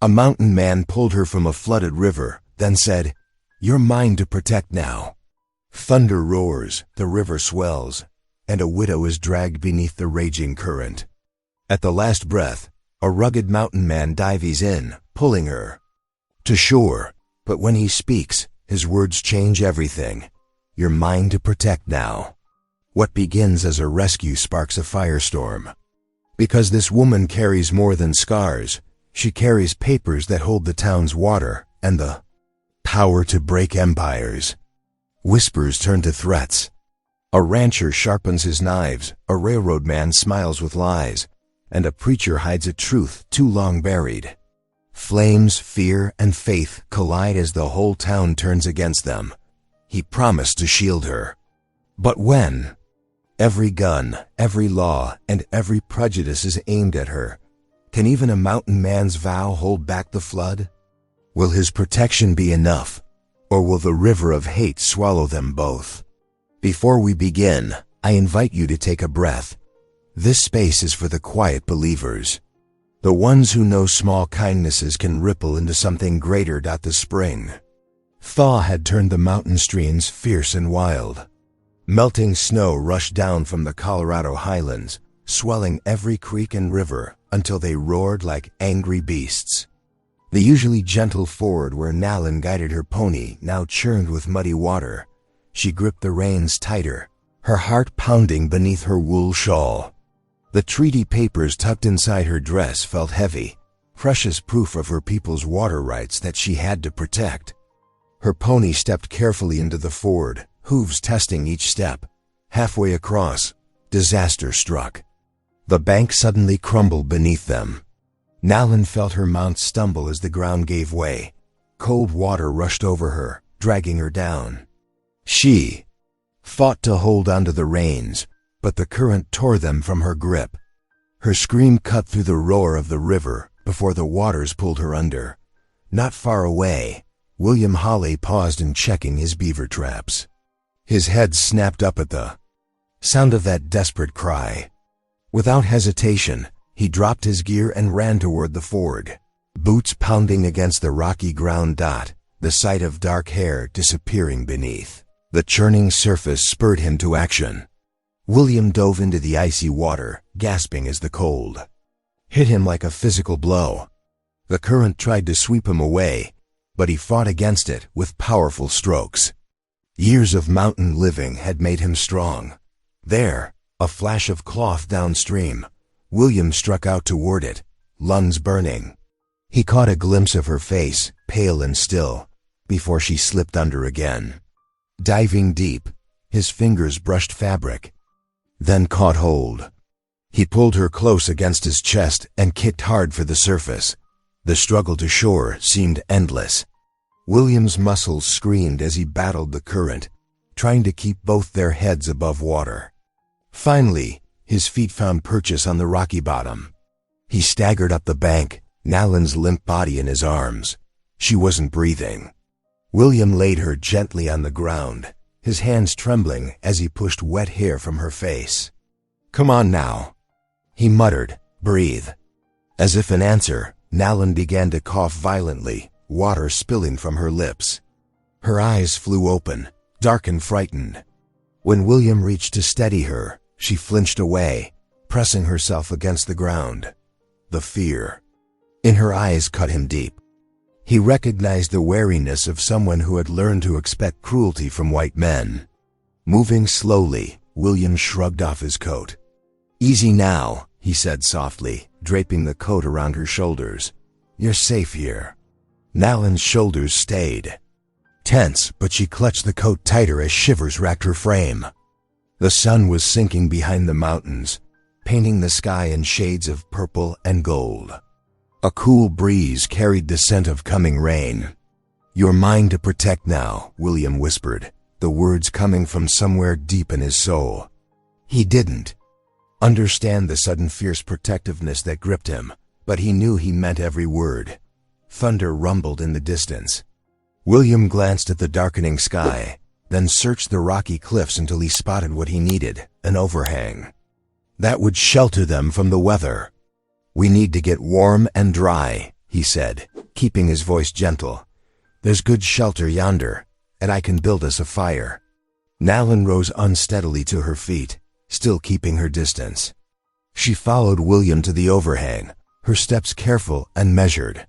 A mountain man pulled her from a flooded river, then said, "You're mine to protect now." Thunder roars, the river swells, and a widow is dragged beneath the raging current. At the last breath, a rugged mountain man dives in, pulling her to shore. But when he speaks, his words change everything. "You're mine to protect now." What begins as a rescue sparks a firestorm. Because this woman carries more than scars. She carries papers that hold the town's water and the power to break empires. Whispers turn to threats. A rancher sharpens his knives, a railroad man smiles with lies, and a preacher hides a truth too long buried. Flames, fear, and faith collide as the whole town turns against them. He promised to shield her. But when? Every gun, every law, and every prejudice is aimed at her. Can even a mountain man's vow hold back the flood? Will his protection be enough, or will the river of hate swallow them both? Before we begin, I invite you to take a breath. This space is for the quiet believers, the ones who know small kindnesses can ripple into something greater. The spring thaw had turned the mountain streams fierce and wild. Melting snow rushed down from the Colorado highlands, swelling every creek and river until they roared like angry beasts. The usually gentle ford where Nalin guided her pony now churned with muddy water. She gripped the reins tighter, her heart pounding beneath her wool shawl. The treaty papers tucked inside her dress felt heavy, precious proof of her people's water rights that she had to protect. Her pony stepped carefully into the ford, hooves testing each step. Halfway across, disaster struck. The bank suddenly crumbled beneath them. Nalin felt her mount stumble as the ground gave way. Cold water rushed over her, dragging her down. She fought to hold onto the reins, but the current tore them from her grip. Her scream cut through the roar of the river before the waters pulled her under. Not far away, William Hawley paused in checking his beaver traps. His head snapped up at the sound of that desperate cry. Without hesitation, he dropped his gear and ran toward the ford. Boots pounding against the rocky ground. The sight of dark hair disappearing beneath the churning surface spurred him to action. William dove into the icy water, gasping as the cold hit him like a physical blow. The current tried to sweep him away, but he fought against it with powerful strokes. Years of mountain living had made him strong. There, a flash of cloth downstream, William struck out toward it, lungs burning. He caught a glimpse of her face, pale and still, before she slipped under again. Diving deep, his fingers brushed fabric, then caught hold. He pulled her close against his chest and kicked hard for the surface. The struggle to shore seemed endless. William's muscles screamed as he battled the current, trying to keep both their heads above water. Finally, his feet found purchase on the rocky bottom. He staggered up the bank, Nalin's limp body in his arms. She wasn't breathing. William laid her gently on the ground, his hands trembling as he pushed wet hair from her face. "Come on now," he muttered. "Breathe." As if in answer, Nalin began to cough violently, water spilling from her lips. Her eyes flew open, dark and frightened. When William reached to steady her, she flinched away, pressing herself against the ground. The fear in her eyes cut him deep. He recognized the wariness of someone who had learned to expect cruelty from white men. Moving slowly, William shrugged off his coat. "Easy now," he said softly, draping the coat around her shoulders. "You're safe here." Nalin's shoulders stayed tense, but she clutched the coat tighter as shivers racked her frame. The sun was sinking behind the mountains, painting the sky in shades of purple and gold. A cool breeze carried the scent of coming rain. "You're mine to protect now," William whispered, the words coming from somewhere deep in his soul. He didn't understand the sudden fierce protectiveness that gripped him, but he knew he meant every word. Thunder rumbled in the distance. William glanced at the darkening sky, then searched the rocky cliffs until he spotted what he needed, an overhang that would shelter them from the weather. "We need to get warm and dry," he said, keeping his voice gentle. "There's good shelter yonder, and I can build us a fire." Nalin rose unsteadily to her feet, still keeping her distance. She followed William to the overhang, her steps careful and measured.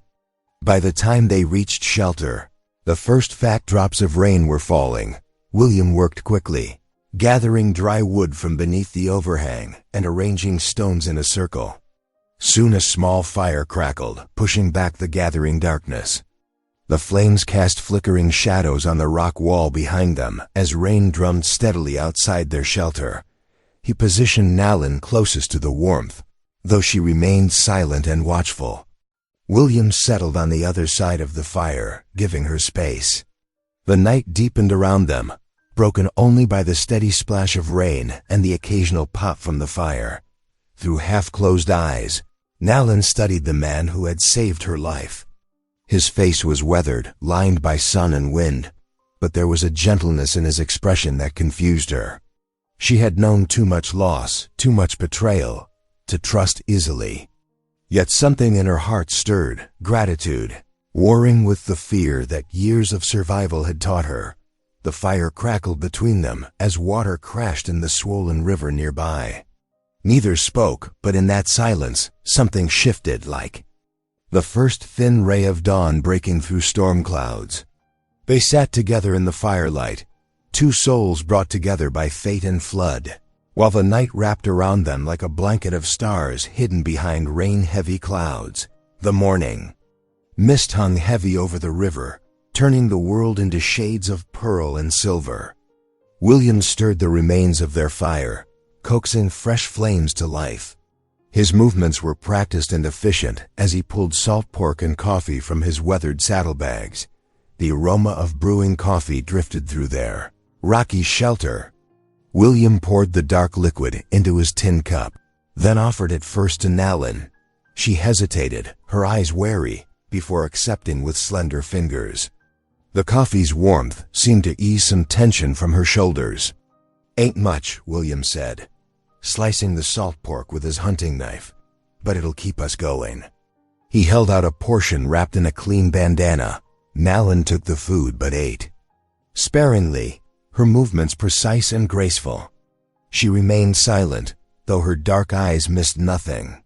By the time they reached shelter, the first fat drops of rain were falling. William worked quickly, gathering dry wood from beneath the overhang and arranging stones in a circle. Soon a small fire crackled, pushing back the gathering darkness. The flames cast flickering shadows on the rock wall behind them as rain drummed steadily outside their shelter. He positioned Nalin closest to the warmth, though she remained silent and watchful. William settled on the other side of the fire, giving her space. The night deepened around them, broken only by the steady splash of rain and the occasional pop from the fire. Through half-closed eyes, Nalin studied the man who had saved her life. His face was weathered, lined by sun and wind, but there was a gentleness in his expression that confused her. She had known too much loss, too much betrayal, to trust easily. Yet something in her heart stirred, gratitude, warring with the fear that years of survival had taught her. The fire crackled between them as water crashed in the swollen river nearby. Neither spoke, but in that silence, something shifted like the first thin ray of dawn breaking through storm clouds. They sat together in the firelight, two souls brought together by fate and flood, while the night wrapped around them like a blanket of stars hidden behind rain-heavy clouds. The morning mist hung heavy over the river, turning the world into shades of pearl and silver. William stirred the remains of their fire, coaxing fresh flames to life. His movements were practiced and efficient as he pulled salt pork and coffee from his weathered saddlebags. The aroma of brewing coffee drifted through their rocky shelter. William poured the dark liquid into his tin cup, then offered it first to Nalin. She hesitated, her eyes wary, before accepting with slender fingers. The coffee's warmth seemed to ease some tension from her shoulders. "Ain't much," William said, slicing the salt pork with his hunting knife, "but it'll keep us going." He held out a portion wrapped in a clean bandana. Nalin took the food but ate sparingly, her movements precise and graceful. She remained silent, though her dark eyes missed nothing.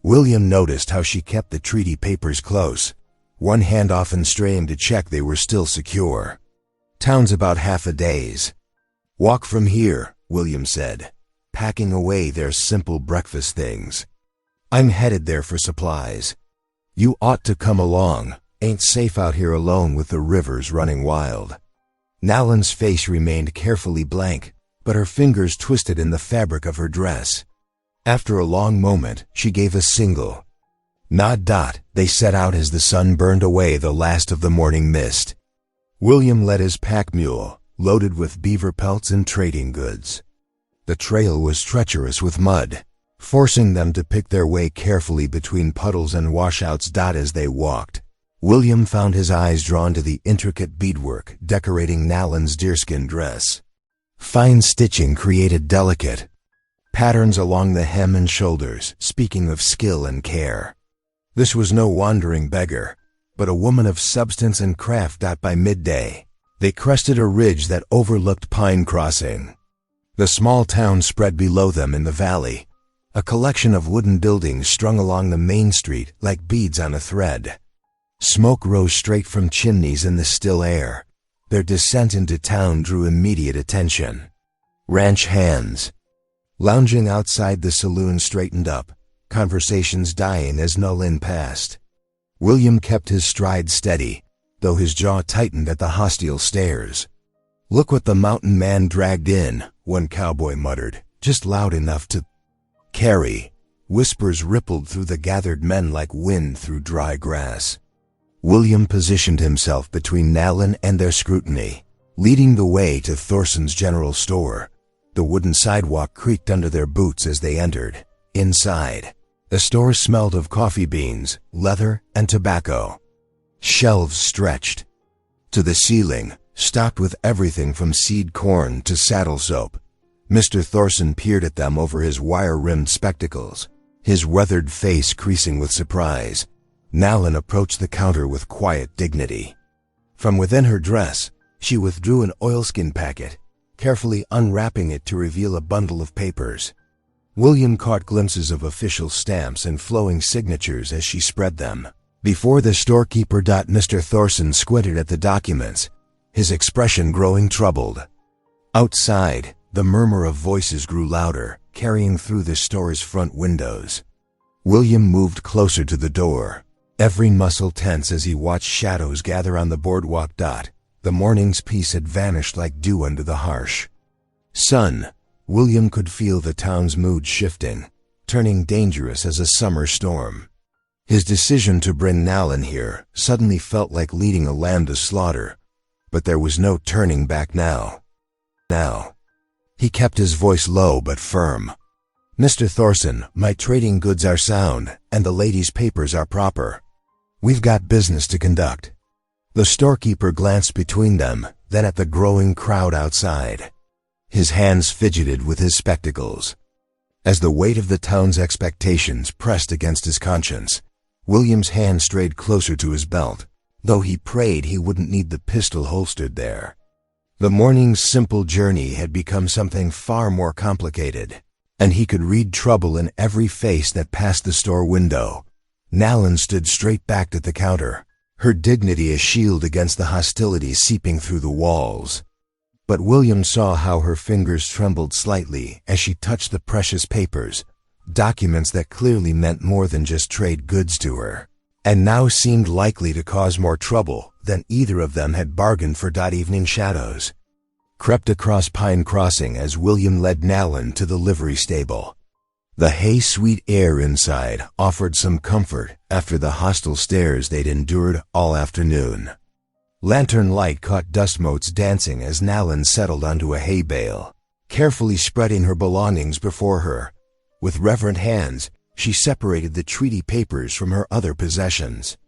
William noticed how she kept the treaty papers close, one hand often straying to check they were still secure. "Town's about half a day's walk from here," William said, packing away their simple breakfast things. "I'm headed there for supplies. You ought to come along. Ain't safe out here alone with the rivers running wild." Nalin's face remained carefully blank, but her fingers twisted in the fabric of her dress. After a long moment, she gave a single nod. They set out as the sun burned away the last of the morning mist. William led his pack mule, loaded with beaver pelts and trading goods. The trail was treacherous with mud, forcing them to pick their way carefully between puddles and washouts. As they walked, William found his eyes drawn to the intricate beadwork decorating Nalin's deerskin dress. Fine stitching created delicate patterns along the hem and shoulders, speaking of skill and care. This was no wandering beggar, but a woman of substance and craft. By midday, they crested a ridge that overlooked Pine Crossing. The small town spread below them in the valley, a collection of wooden buildings strung along the main street like beads on a thread. Smoke rose straight from chimneys in the still air. Their descent into town drew immediate attention. Ranch hands lounging outside the saloon straightened up, conversations dying as Nalin passed. William kept his stride steady, though his jaw tightened at the hostile stares. "Look what the mountain man dragged in," one cowboy muttered, just loud enough to carry. Whispers rippled through the gathered men like wind through dry grass. William positioned himself between Nalin and their scrutiny, leading the way to Thorson's general store. The wooden sidewalk creaked under their boots as they entered. Inside, the store smelled of coffee beans, leather, and tobacco. Shelves stretched to the ceiling, stocked with everything from seed corn to saddle soap. Mr. Thorson peered at them over his wire-rimmed spectacles, his weathered face creasing with surprise. Nalin approached the counter with quiet dignity. From within her dress, she withdrew an oilskin packet, carefully unwrapping it to reveal a bundle of papers. William caught glimpses of official stamps and flowing signatures as she spread them. Before the storekeeper, Mr. Thorson squinted at the documents, his expression growing troubled. Outside, the murmur of voices grew louder, carrying through the store's front windows. William moved closer to the door, every muscle tense as he watched shadows gather on the boardwalk. The morning's peace had vanished like dew under the harsh sun. William could feel the town's mood shifting, turning dangerous as a summer storm. His decision to bring Nalin here suddenly felt like leading a lamb to slaughter, but there was no turning back now. He kept his voice low but firm. "Mr. Thorson, my trading goods are sound, and the lady's papers are proper. We've got business to conduct." The storekeeper glanced between them, then at the growing crowd outside. His hands fidgeted with his spectacles. As the weight of the town's expectations pressed against his conscience, William's hand strayed closer to his belt, though he prayed he wouldn't need the pistol holstered there. The morning's simple journey had become something far more complicated, and he could read trouble in every face that passed the store window. Nalin stood straight backed at the counter, her dignity a shield against the hostility seeping through the walls. But William saw how her fingers trembled slightly as she touched the precious papers, documents that clearly meant more than just trade goods to her, and now seemed likely to cause more trouble than either of them had bargained for. Evening shadows crept across Pine Crossing as William led Nalin to the livery stable. The hay-sweet air inside offered some comfort after the hostile stares they'd endured all afternoon. Lantern light caught dust motes dancing as Nalin settled onto a hay bale, carefully spreading her belongings before her. With reverent hands, she separated the treaty papers from her other possessions.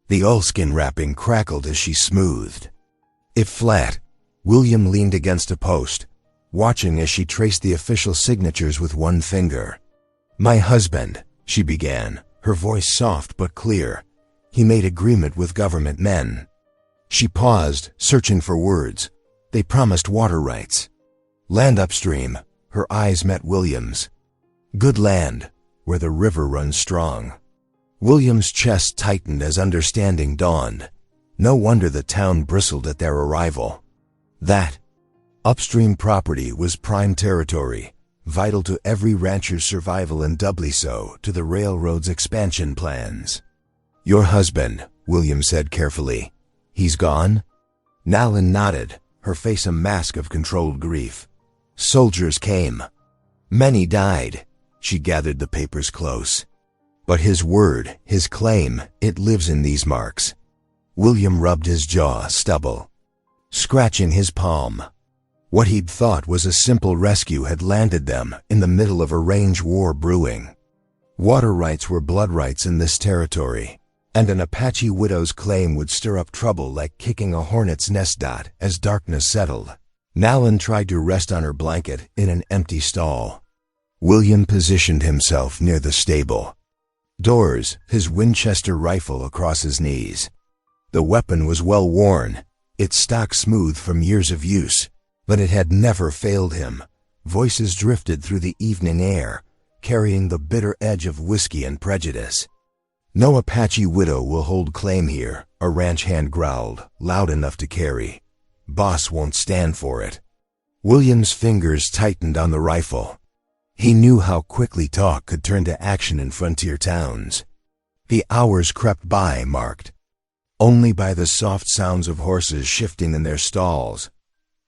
The oilskin wrapping crackled as she smoothed it flat. William leaned against a post, watching as she traced the official signatures with one finger. "My husband," she began, her voice soft but clear. "He made agreement with government men." She paused, searching for words. "They promised water rights. Land upstream." Her eyes met William's. "Good land, where the river runs strong." William's chest tightened as understanding dawned. No wonder the town bristled at their arrival. That upstream property was prime territory, vital to every rancher's survival and doubly so to the railroad's expansion plans. "Your husband," William said carefully. "He's gone?" Nalin nodded, her face a mask of controlled grief. "Soldiers came. Many died." She gathered the papers close. "But his word, his claim, it lives in these marks." William rubbed his jaw stubble, scratching his palm. What he'd thought was a simple rescue had landed them in the middle of a range war brewing. Water rights were blood rights in this territory, and an Apache widow's claim would stir up trouble like kicking a hornet's nest. As darkness settled, Nalin tried to rest on her blanket in an empty stall. William positioned himself near the stable doors, his Winchester rifle across his knees. The weapon was well worn, its stock smooth from years of use, but it had never failed him. Voices drifted through the evening air, carrying the bitter edge of whiskey and prejudice. "No Apache widow will hold claim here," a ranch hand growled, loud enough to carry. "Boss won't stand for it." William's fingers tightened on the rifle. He knew how quickly talk could turn to action in frontier towns. The hours crept by, marked only by the soft sounds of horses shifting in their stalls,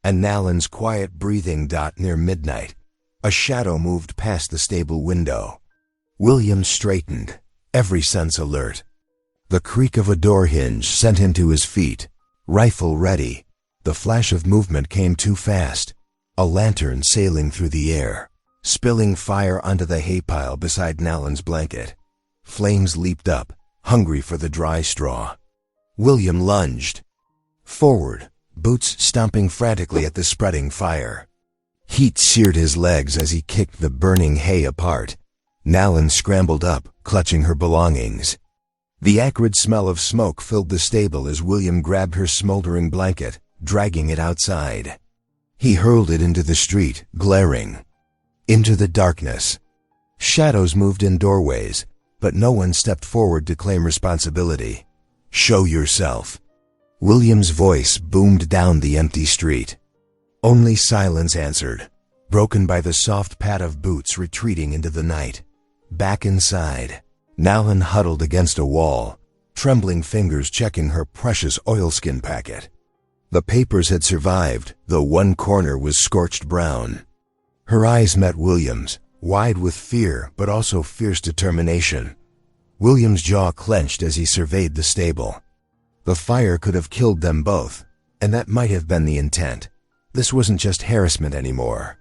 and Nalin's quiet breathing. Near midnight, a shadow moved past the stable window. William straightened, every sense alert. The creak of a door hinge sent him to his feet, rifle ready. The flash of movement came too fast, a lantern sailing through the air, spilling fire onto the hay pile beside Nalin's blanket. Flames leaped up, hungry for the dry straw. William lunged forward, boots stomping frantically at the spreading fire. Heat seared his legs as he kicked the burning hay apart. Nalin scrambled up, clutching her belongings. The acrid smell of smoke filled the stable as William grabbed her smoldering blanket, dragging it outside. He hurled it into the street, glaring. Into the darkness. Shadows moved in doorways, but no one stepped forward to claim responsibility. "Show yourself." William's voice boomed down the empty street. Only silence answered, broken by the soft pat of boots retreating into the night. Back inside, Nalin huddled against a wall, trembling fingers checking her precious oilskin packet. The papers had survived, though one corner was scorched brown. Her eyes met William's, wide with fear but also fierce determination. William's jaw clenched as he surveyed the stable. The fire could have killed them both, and that might have been the intent. This wasn't just harassment anymore.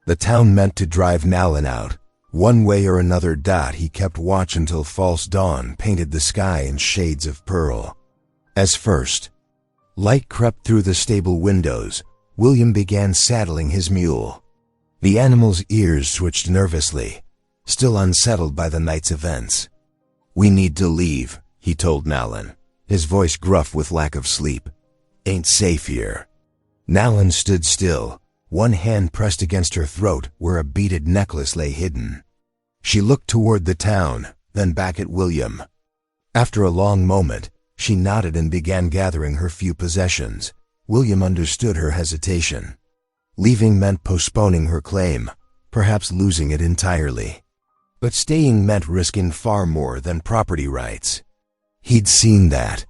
The town meant to drive Nalin out. One way or another. He kept watch until false dawn painted the sky in shades of pearl. As first light crept through the stable windows, William began saddling his mule. The animal's ears switched nervously, still unsettled by the night's events. "We need to leave," he told Nalin, his voice gruff with lack of sleep. "Ain't safe here." Nalin stood still, one hand pressed against her throat where a beaded necklace lay hidden. She looked toward the town, then back at William. After a long moment, she nodded and began gathering her few possessions. William understood her hesitation. Leaving meant postponing her claim, perhaps losing it entirely. But staying meant risking far more than property rights. He'd seen that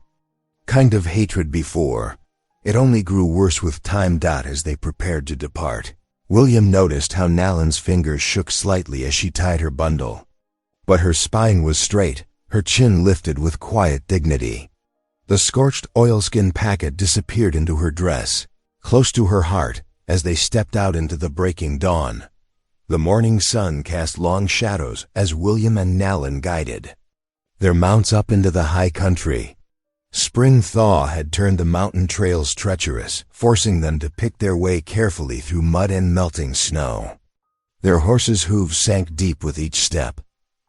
kind of hatred before. It only grew worse with time. As they prepared to depart, William noticed how Nalin's fingers shook slightly as she tied her bundle. But her spine was straight, her chin lifted with quiet dignity. The scorched oilskin packet disappeared into her dress, close to her heart, as they stepped out into the breaking dawn. The morning sun cast long shadows as William and Nalin guided their mounts up into the high country. Spring thaw had turned the mountain trails treacherous, forcing them to pick their way carefully through mud and melting snow. Their horses' hooves sank deep with each step,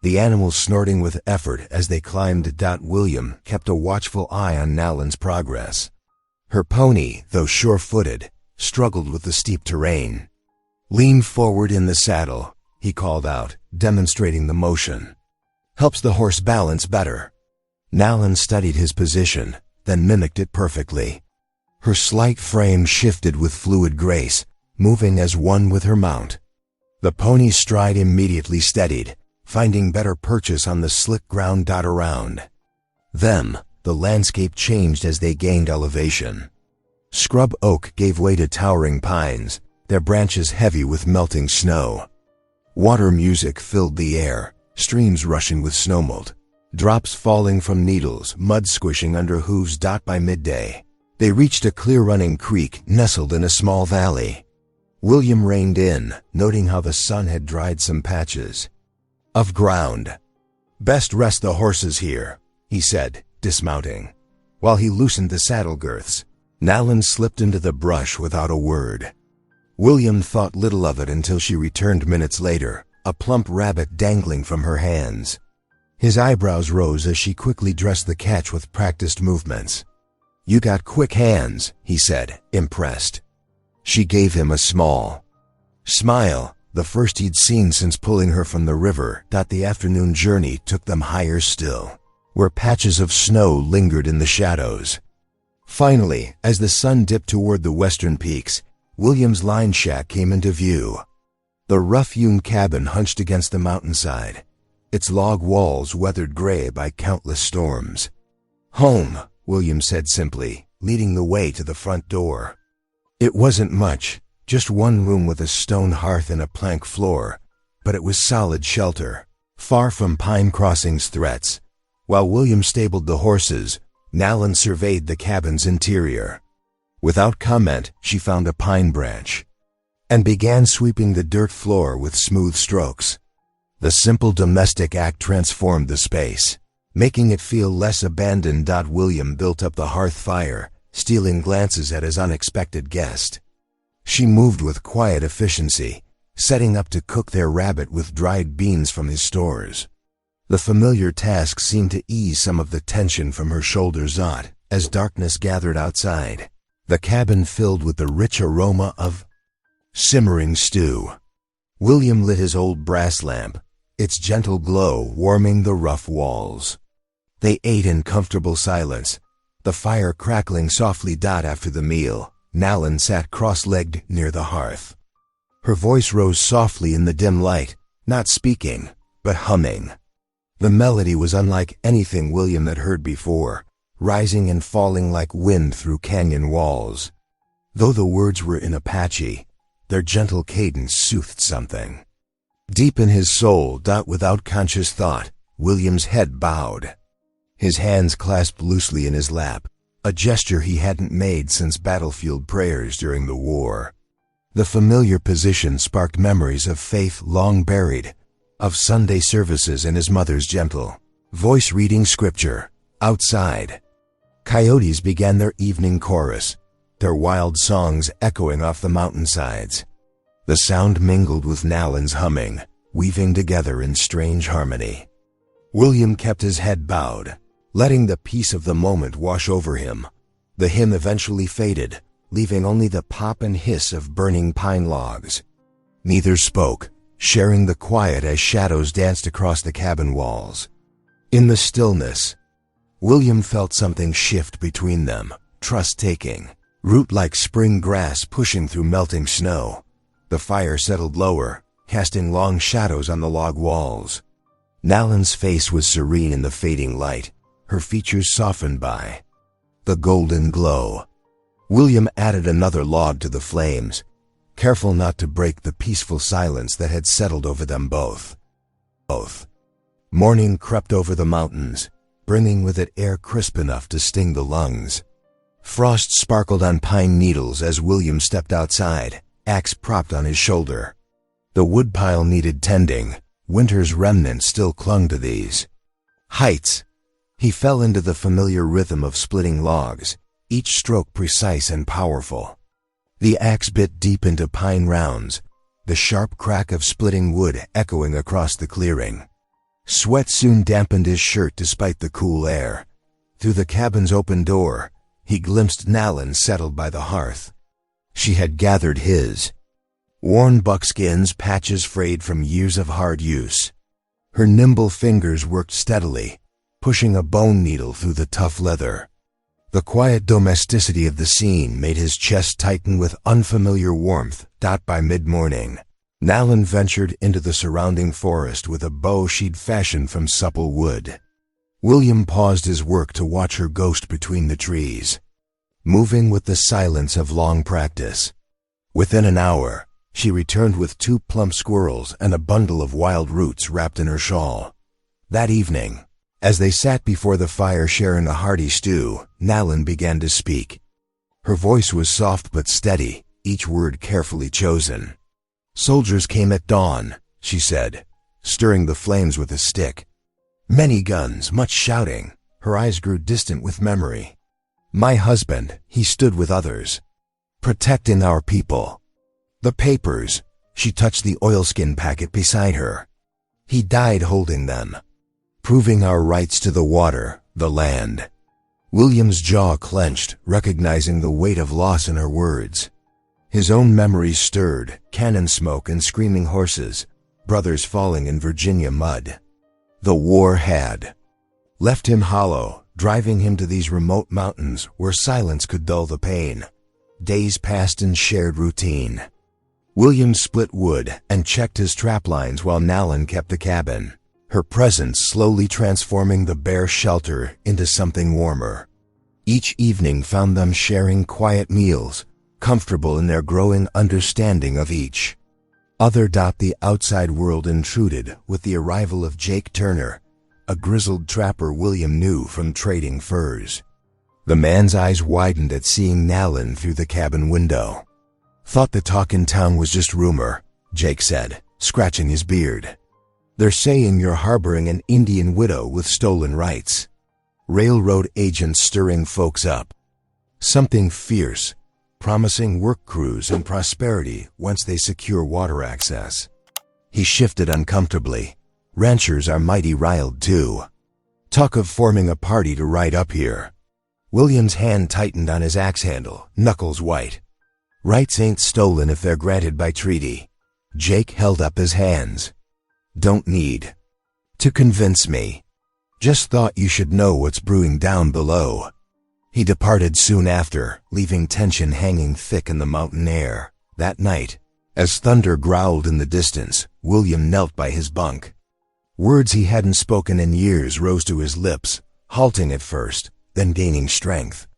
the animals snorting with effort as they climbed. William kept a watchful eye on Nalin's progress. Her pony, though sure-footed, struggled with the steep terrain. "Lean forward in the saddle," he called out, demonstrating the motion. "Helps the horse balance better." Nalin studied his position, then mimicked it perfectly. Her slight frame shifted with fluid grace, moving as one with her mount. The pony's stride immediately steadied, finding better purchase on the slick ground. Around them, the landscape changed as they gained elevation. Scrub oak gave way to towering pines, their branches heavy with melting snow. Water music filled the air, streams rushing with snowmelt, drops falling from needles, mud squishing under hooves. By midday, they reached a clear-running creek nestled in a small valley. William reined in, noting how the sun had dried some patches of ground. "Best rest the horses here," he said, dismounting. While he loosened the saddle girths, Nalin slipped into the brush without a word. William thought little of it until she returned minutes later, a plump rabbit dangling from her hands. His eyebrows rose as she quickly dressed the catch with practiced movements. "You got quick hands," he said, impressed. She gave him a small smile, the first he'd seen since pulling her from the river. The afternoon journey took them higher still, where patches of snow lingered in the shadows. Finally, as the sun dipped toward the western peaks, William's line shack came into view. The rough-hewn cabin hunched against the mountainside, its log walls weathered gray by countless storms. "Home," William said simply, leading the way to the front door. It wasn't much, just one room with a stone hearth and a plank floor, but it was solid shelter, far from Pine Crossing's threats. While William stabled the horses, Nalin surveyed the cabin's interior. Without comment, she found a pine branch and began sweeping the dirt floor with smooth strokes. The simple domestic act transformed the space, making it feel less abandoned. William built up the hearth fire, stealing glances at his unexpected guest. She moved with quiet efficiency, setting up to cook their rabbit with dried beans from his stores. The familiar task seemed to ease some of the tension from her shoulders as darkness gathered outside, the cabin filled with the rich aroma of simmering stew. William lit his old brass lamp, its gentle glow warming the rough walls. They ate in comfortable silence, the fire crackling softly. After the meal, Nalin sat cross-legged near the hearth. Her voice rose softly in the dim light, not speaking, but humming. The melody was unlike anything William had heard before, rising and falling like wind through canyon walls. Though the words were in Apache, their gentle cadence soothed something deep in his soul. Without conscious thought, William's head bowed. His hands clasped loosely in his lap, a gesture he hadn't made since battlefield prayers during the war. The familiar position sparked memories of faith long buried, of Sunday services and his mother's gentle voice reading scripture. Outside, coyotes began their evening chorus, their wild songs echoing off the mountainsides. The sound mingled with Nalin's humming, weaving together in strange harmony. William kept his head bowed, letting the peace of the moment wash over him. The hymn eventually faded, leaving only the pop and hiss of burning pine logs. Neither spoke, sharing the quiet as shadows danced across the cabin walls. In the stillness, William felt something shift between them, trust-taking, root-like spring grass pushing through melting snow. The fire settled lower, casting long shadows on the log walls. Nalin's face was serene in the fading light, her features softened by the golden glow. William added another log to the flames, careful not to break the peaceful silence that had settled over them both. Morning crept over the mountains, bringing with it air crisp enough to sting the lungs. Frost sparkled on pine needles as William stepped outside, axe propped on his shoulder. The woodpile needed tending. Winter's remnants still clung to these heights. He fell into the familiar rhythm of splitting logs, each stroke precise and powerful. The axe bit deep into pine rounds, the sharp crack of splitting wood echoing across the clearing. Sweat soon dampened his shirt despite the cool air. Through the cabin's open door, he glimpsed Nalin settled by the hearth. She had gathered his worn buckskins, patches frayed from years of hard use. Her nimble fingers worked steadily, pushing a bone needle through the tough leather. The quiet domesticity of the scene made his chest tighten with unfamiliar warmth. By mid-morning, Nalin ventured into the surrounding forest with a bow she'd fashioned from supple wood. William paused his work to watch her ghost between the trees, moving with the silence of long practice. Within an hour, she returned with 2 plump squirrels and a bundle of wild roots wrapped in her shawl. That evening, as they sat before the fire sharing a hearty stew, Nalin began to speak. Her voice was soft but steady, each word carefully chosen. "Soldiers came at dawn," she said, stirring the flames with a stick. "Many guns, much shouting." Her eyes grew distant with memory. "My husband, he stood with others, protecting our people. The papers," she touched the oilskin packet beside her. "He died holding them, proving our rights to the water, the land." William's jaw clenched, recognizing the weight of loss in her words. His own memories stirred, cannon smoke and screaming horses, brothers falling in Virginia mud. The war had left him hollow, driving him to these remote mountains where silence could dull the pain. Days passed in shared routine. William split wood and checked his trap lines while Nalin kept the cabin, her presence slowly transforming the bare shelter into something warmer. Each evening found them sharing quiet meals, comfortable in their growing understanding of each other. The outside world intruded with the arrival of Jake Turner, a grizzled trapper William knew from trading furs. The man's eyes widened at seeing Nalin through the cabin window. "Thought the talk in town was just rumor," Jake said, scratching his beard. "They're saying you're harboring an Indian widow with stolen rights. Railroad agents stirring folks up. Something fierce, promising work crews and prosperity once they secure water access." He shifted uncomfortably, Ranchers are mighty riled too. Talk of forming a party to ride up here. William's hand tightened on his axe handle, knuckles white. Rights ain't stolen if they're granted by treaty. Jake held up his hands. Don't need to convince me. Just thought you should know what's brewing down below. He departed soon after, leaving tension hanging thick in the mountain air. That night, as thunder growled in the distance, William knelt by his bunk. Words he hadn't spoken in years rose to his lips, halting at first, then gaining strength.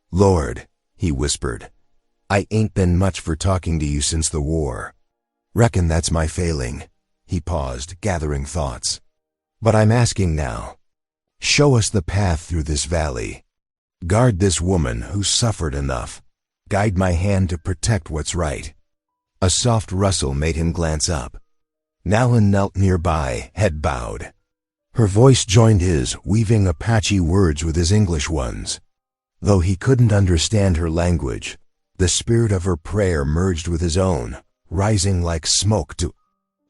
"Lord," he whispered, "I ain't been much for talking to you since the war. Reckon that's my failing." He paused, gathering thoughts. "But I'm asking now. Show us the path through this valley. Guard this woman who's suffered enough. Guide my hand to protect what's right." A soft rustle made him glance up. Nalin knelt nearby, head bowed. Her voice joined his, weaving Apache words with his English ones. Though he couldn't understand her language, the spirit of her prayer merged with his own, rising like smoke to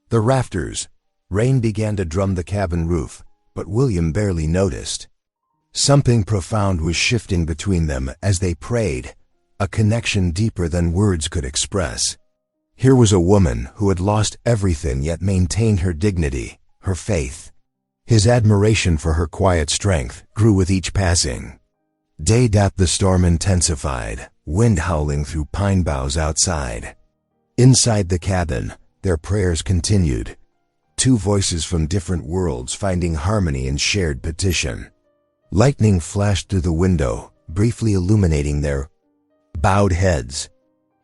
the rafters. Rain began to drum the cabin roof, but William barely noticed. Something profound was shifting between them as they prayed, a connection deeper than words could express. Here was a woman who had lost everything yet maintained her dignity, her faith. His admiration for her quiet strength grew with each passing. The storm intensified, wind howling through pine boughs outside. Inside the cabin, their prayers continued, two voices from different worlds finding harmony in shared petition. Lightning flashed through the window, briefly illuminating their bowed heads.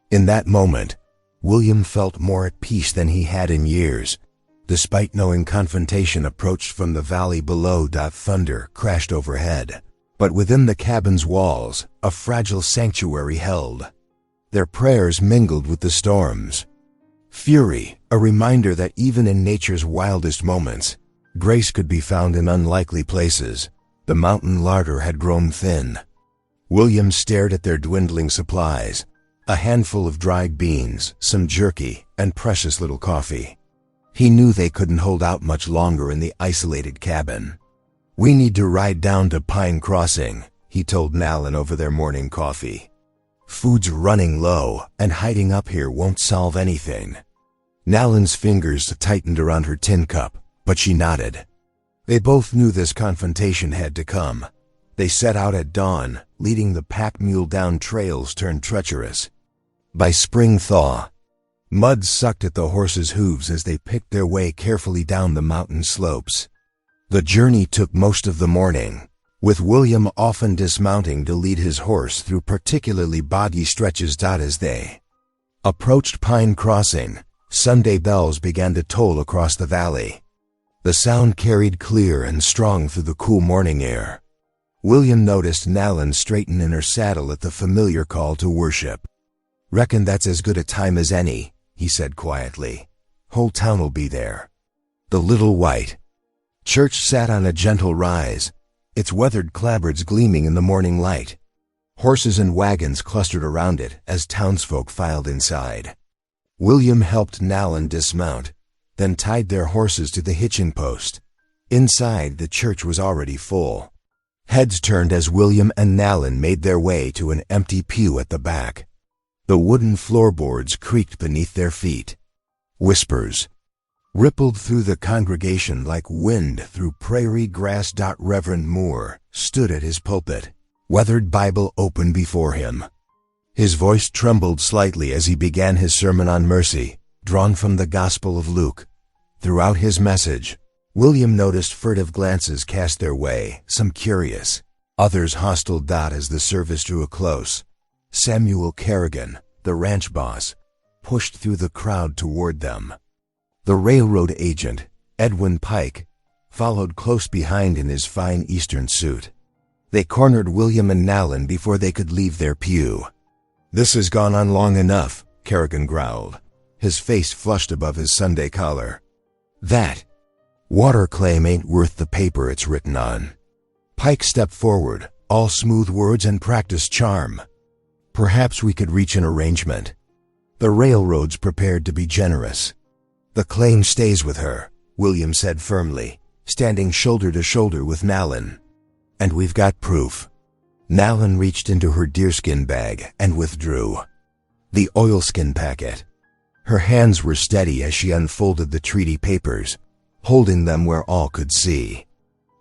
In that moment, William felt more at peace than he had in years, despite knowing confrontation approached from the valley below. Thunder crashed overhead, but within the cabin's walls, a fragile sanctuary held. Their prayers mingled with the storms. Fury, a reminder that even in nature's wildest moments, grace could be found in unlikely places. The mountain larder had grown thin. William stared at their dwindling supplies, a handful of dried beans, some jerky, and precious little coffee. He knew they couldn't hold out much longer in the isolated cabin. "We need to ride down to Pine Crossing," he told Nalin over their morning coffee. "Food's running low, and hiding up here won't solve anything." Nalin's fingers tightened around her tin cup, but she nodded. They both knew this confrontation had to come. They set out at dawn, leading the pack mule down trails turned treacherous. By spring thaw, mud sucked at the horses' hooves as they picked their way carefully down the mountain slopes. The journey took most of the morning, with William often dismounting to lead his horse through particularly boggy stretches. As they approached Pine Crossing, Sunday bells began to toll across the valley. The sound carried clear and strong through the cool morning air. William noticed Nalin straighten in her saddle at the familiar call to worship. "Reckon that's as good a time as any," he said quietly. "Whole town'll be there." The little white church sat on a gentle rise, its weathered clapboards gleaming in the morning light. Horses and wagons clustered around it as townsfolk filed inside. William helped Nalin dismount, then tied their horses to the hitching post. Inside, the church was already full. Heads turned as William and Nalin made their way to an empty pew at the back. The wooden floorboards creaked beneath their feet. Whispers rippled through the congregation like wind through prairie grass. Reverend Moore stood at his pulpit, weathered Bible open before him. His voice trembled slightly as he began his sermon on mercy, drawn from the Gospel of Luke. Throughout his message, William noticed furtive glances cast their way, some curious, others hostile. As the service drew a close, Samuel Kerrigan, the ranch boss, pushed through the crowd toward them. The railroad agent, Edwin Pike, followed close behind in his fine Eastern suit. They cornered William and Nalin before they could leave their pew. "This has gone on long enough," Kerrigan growled, his face flushed above his Sunday collar. "That water claim ain't worth the paper it's written on." Pike stepped forward, all smooth words and practiced charm. "Perhaps we could reach an arrangement. The railroad's prepared to be generous. The claim stays with her, William said firmly, standing shoulder to shoulder with Nalin. "And we've got proof." Nalin reached into her deerskin bag and withdrew the oilskin packet. Her hands were steady as she unfolded the treaty papers, holding them where all could see.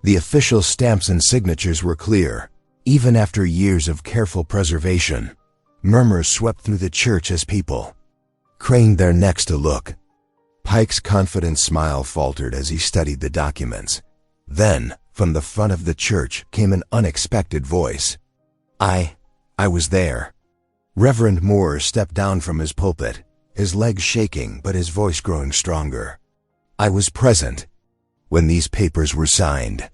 The official stamps and signatures were clear, even after years of careful preservation. Murmurs swept through the church as people craned their necks to look. Pike's confident smile faltered as he studied the documents. Then, from the front of the church came an unexpected voice. I was there." Reverend Moore stepped down from his pulpit, his legs shaking but his voice growing stronger. "I was present when these papers were signed.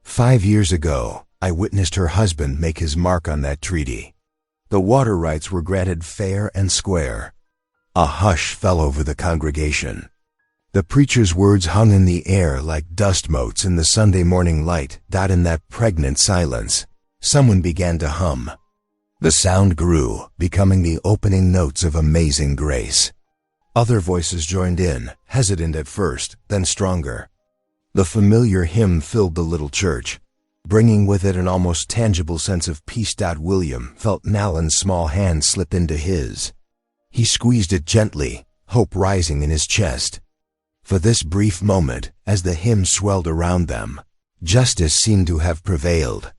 5 years ago, I witnessed her husband make his mark on that treaty. The water rights were granted fair and square." A hush fell over the congregation. The preacher's words hung in the air like dust motes in the Sunday morning light. In that pregnant silence, someone began to hum. The sound grew, becoming the opening notes of Amazing Grace. Other voices joined in, hesitant at first, then stronger. The familiar hymn filled the little church, bringing with it an almost tangible sense of peace. William felt Nalin's small hand slip into his. He squeezed it gently, hope rising in his chest. For this brief moment, as the hymn swelled around them, justice seemed to have prevailed.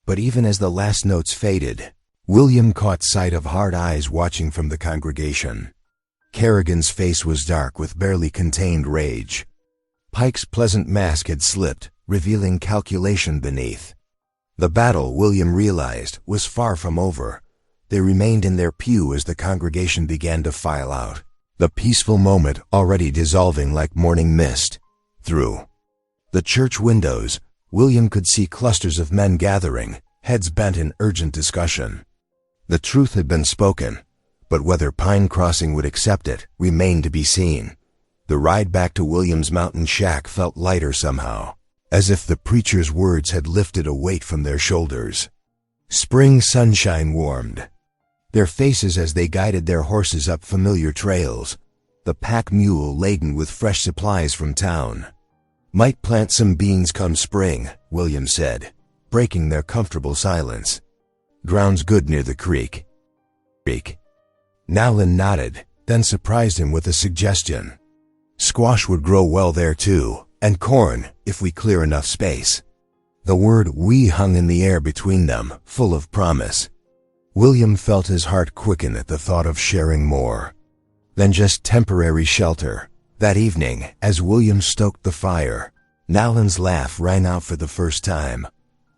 But even as the last notes faded, William caught sight of hard eyes watching from the congregation. Kerrigan's face was dark with barely contained rage. Pike's pleasant mask had slipped, revealing calculation beneath. The battle, William realized, was far from over. They remained in their pew as the congregation began to file out, the peaceful moment already dissolving like morning mist. Through the church windows, William could see clusters of men gathering, heads bent in urgent discussion. The truth had been spoken, but whether Pine Crossing would accept it remained to be seen. The ride back to William's mountain shack felt lighter somehow, as if the preacher's words had lifted a weight from their shoulders. Spring sunshine warmed their faces as they guided their horses up familiar trails, the pack mule laden with fresh supplies from town. "Might plant some beans come spring," William said, breaking their comfortable silence. "Ground's good near the creek." Nalin nodded, then surprised him with a suggestion. "Squash would grow well there too, and corn, if we clear enough space." The word "we" hung in the air between them, full of promise. William felt his heart quicken at the thought of sharing more than just temporary shelter. That evening, as William stoked the fire, Nalin's laugh rang out for the first time,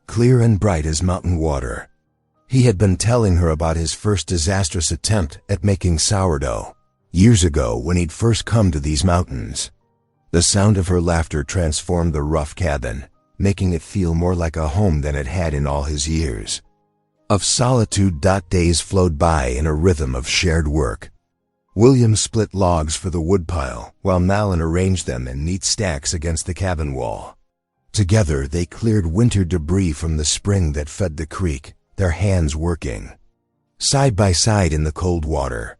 clear and bright as mountain water. He had been telling her about his first disastrous attempt at making sourdough, years ago when he'd first come to these mountains. The sound of her laughter transformed the rough cabin, making it feel more like a home than it had in all his years of solitude. Days flowed by in a rhythm of shared work. William split logs for the woodpile, while Nalin arranged them in neat stacks against the cabin wall. Together they cleared winter debris from the spring that fed the creek, their hands working side by side in the cold water.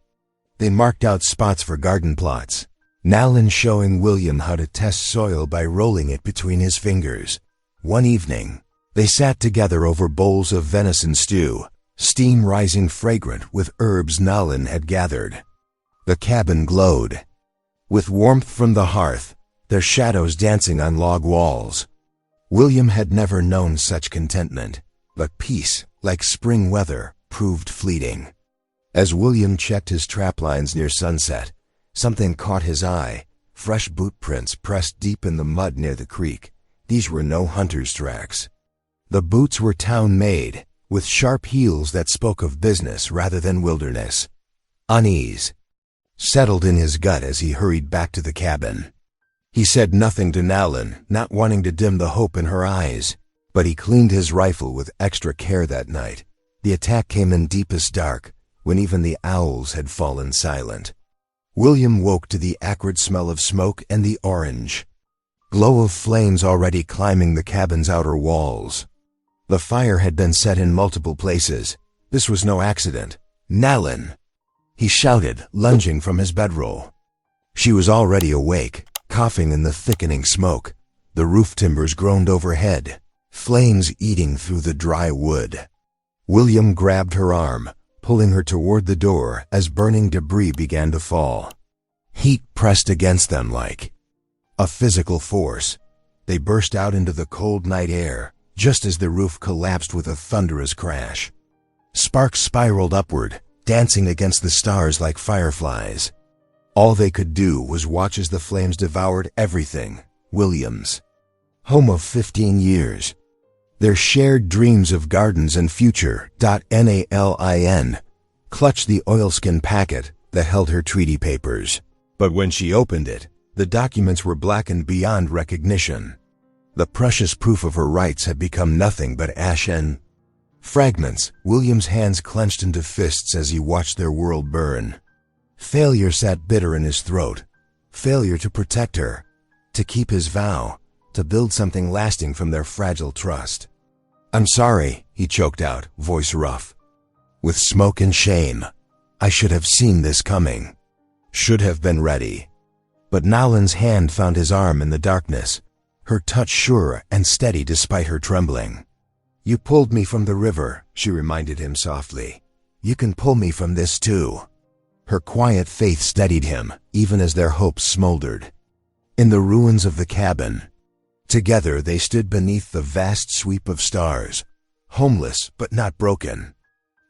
They marked out spots for garden plots, Nalin showing William how to test soil by rolling it between his fingers. One evening, they sat together over bowls of venison stew, steam rising fragrant with herbs Nalin had gathered. The cabin glowed with warmth from the hearth, their shadows dancing on log walls. William had never known such contentment, but peace, like spring weather, proved fleeting. As William checked his trap lines near sunset, something caught his eye: fresh boot prints pressed deep in the mud near the creek. These were no hunter's tracks. The boots were town-made, with sharp heels that spoke of business rather than wilderness. Unease settled in his gut as he hurried back to the cabin. He said nothing to Nalin, not wanting to dim the hope in her eyes, but he cleaned his rifle with extra care that night. The attack came in deepest dark, when even the owls had fallen silent. William woke to the acrid smell of smoke and the orange glow of flames already climbing the cabin's outer walls. The fire had been set in multiple places. This was no accident. "Nalin!" he shouted, lunging from his bedroll. She was already awake, Coughing in the thickening smoke, the roof timbers groaned overhead, flames eating through the dry wood. William grabbed her arm, pulling her toward the door as burning debris began to fall. Heat pressed against them like a physical force. They burst out into the cold night air, just as the roof collapsed with a thunderous crash. Sparks spiraled upward, dancing against the stars like fireflies. All they could do was watch as the flames devoured everything. William's home of 15 years. Their shared dreams of gardens and future. Nalin clutched the oilskin packet that held her treaty papers. But when she opened it, the documents were blackened beyond recognition. The precious proof of her rights had become nothing but ash and fragments. William's hands clenched into fists as he watched their world burn. Failure sat bitter in his throat. Failure to protect her, to keep his vow, to build something lasting from their fragile trust. "I'm sorry," he choked out, voice rough with smoke and shame. "I should have seen this coming. Should have been ready." But Nalin's hand found his arm in the darkness, her touch sure and steady despite her trembling. "You pulled me from the river," she reminded him softly. "You can pull me from this too." Her quiet faith steadied him, even as their hopes smoldered. In the ruins of the cabin, together they stood beneath the vast sweep of stars, homeless but not broken.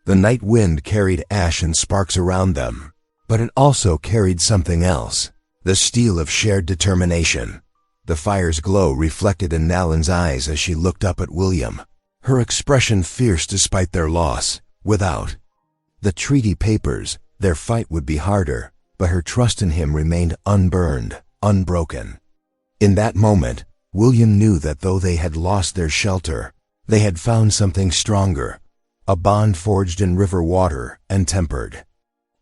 The night wind carried ash and sparks around them, but it also carried something else, the steel of shared determination. The fire's glow reflected in Nalin's eyes as she looked up at William, her expression fierce despite their loss. Without the treaty papers, their fight would be harder, but her trust in him remained unburned, unbroken. In that moment, William knew that though they had lost their shelter, they had found something stronger, a bond forged in river water and tempered.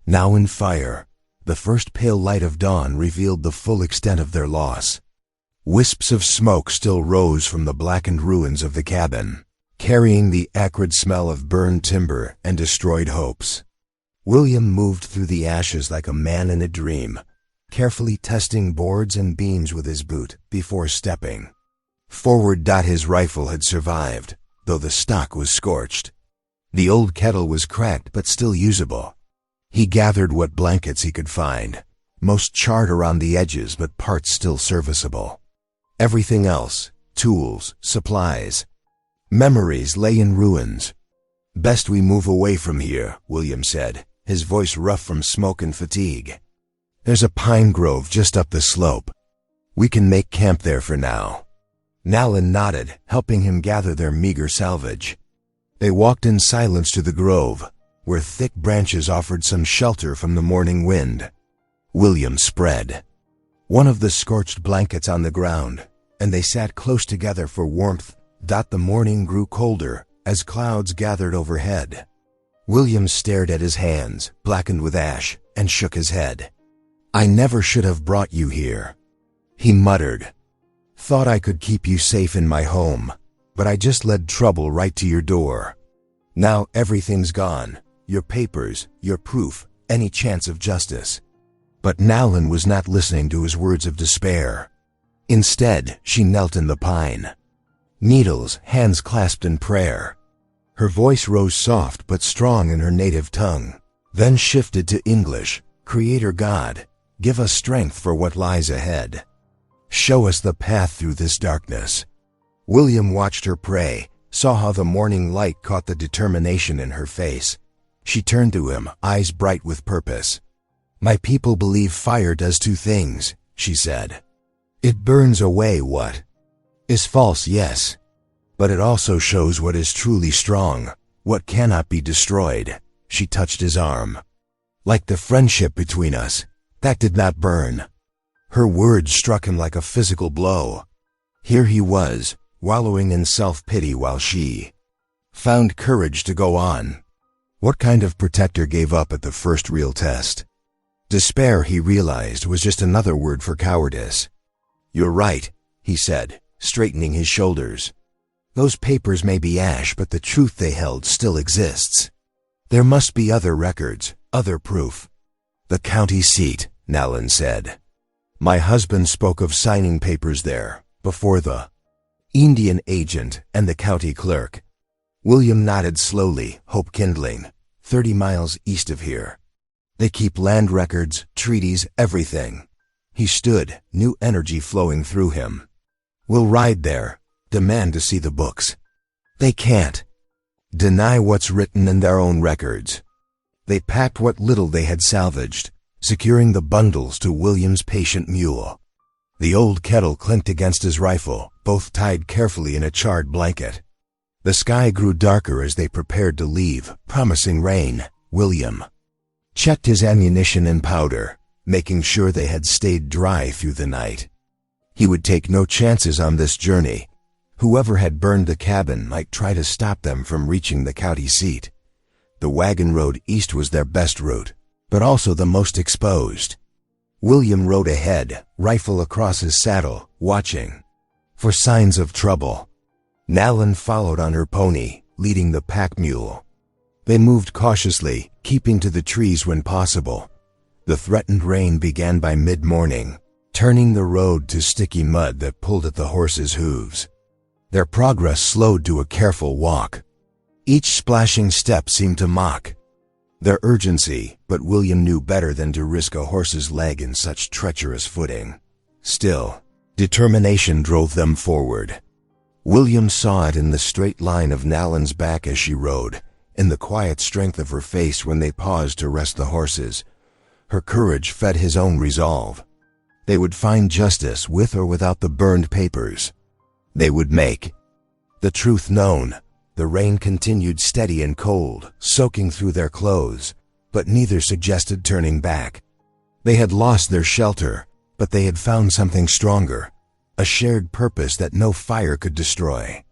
Now in fire, the first pale light of dawn revealed the full extent of their loss. Wisps of smoke still rose from the blackened ruins of the cabin, carrying the acrid smell of burned timber and destroyed hopes. William moved through the ashes like a man in a dream, carefully testing boards and beams with his boot before stepping forward. His rifle had survived, though the stock was scorched. The old kettle was cracked but still usable. He gathered what blankets he could find, most charred around the edges but parts still serviceable. Everything else, tools, supplies, memories, lay in ruins. "Best we move away from here," William said, his voice rough from smoke and fatigue. "There's a pine grove just up the slope. We can make camp there for now." Nalin nodded, helping him gather their meager salvage. They walked in silence to the grove, where thick branches offered some shelter from the morning wind. William spread one of the scorched blankets on the ground, and they sat close together for warmth. The morning grew colder as clouds gathered overhead. William stared at his hands, blackened with ash, and shook his head. "I never should have brought you here," he muttered. "Thought I could keep you safe in my home, but I just led trouble right to your door. Now everything's gone, your papers, your proof, any chance of justice." But Nalin was not listening to his words of despair. Instead, she knelt in the pine, needles, hands clasped in prayer. Her voice rose soft but strong in her native tongue, then shifted to English. "Creator God, give us strength for what lies ahead. Show us the path through this darkness." William watched her pray, saw how the morning light caught the determination in her face. She turned to him, eyes bright with purpose. "My people believe fire does two things," she said. "It burns away what is false, yes, but it also shows what is truly strong, what cannot be destroyed." She touched his arm. "Like the friendship between us, that did not burn." Her words struck him like a physical blow. Here he was, wallowing in self-pity while she found courage to go on. What kind of protector gave up at the first real test? Despair, he realized, was just another word for cowardice. "You're right," he said, straightening his shoulders. "Those papers may be ash, but the truth they held still exists. There must be other records, other proof." "The county seat," Nalin said. My husband spoke of signing papers there, before the Indian agent and the county clerk. William nodded slowly, hope kindling. 30 miles east of here. They keep land records, treaties, everything. He stood, new energy flowing through him. We'll ride there, demand to see the books. They can't deny what's written in their own records. They packed what little they had salvaged, securing the bundles to William's patient mule. The old kettle clinked against his rifle, both tied carefully in a charred blanket. The sky grew darker as they prepared to leave, promising rain. William checked his ammunition and powder, making sure they had stayed dry through the night. He would take no chances on this journey. Whoever had burned the cabin might try to stop them from reaching the county seat. The wagon road east was their best route, but also the most exposed. William rode ahead, rifle across his saddle, watching for signs of trouble. Nalin followed on her pony, leading the pack mule. They moved cautiously, keeping to the trees when possible. The threatened rain began by mid-morning, turning the road to sticky mud that pulled at the horses' hooves. Their progress slowed to a careful walk. Each splashing step seemed to mock their urgency, but William knew better than to risk a horse's leg in such treacherous footing. Still, determination drove them forward. William saw it in the straight line of Nalin's back as she rode, in the quiet strength of her face when they paused to rest the horses. Her courage fed his own resolve. They would find justice with or without the burned papers. They would make the truth known. The rain continued steady and cold, soaking through their clothes, but neither suggested turning back. They had lost their shelter, but they had found something stronger, a shared purpose that no fire could destroy.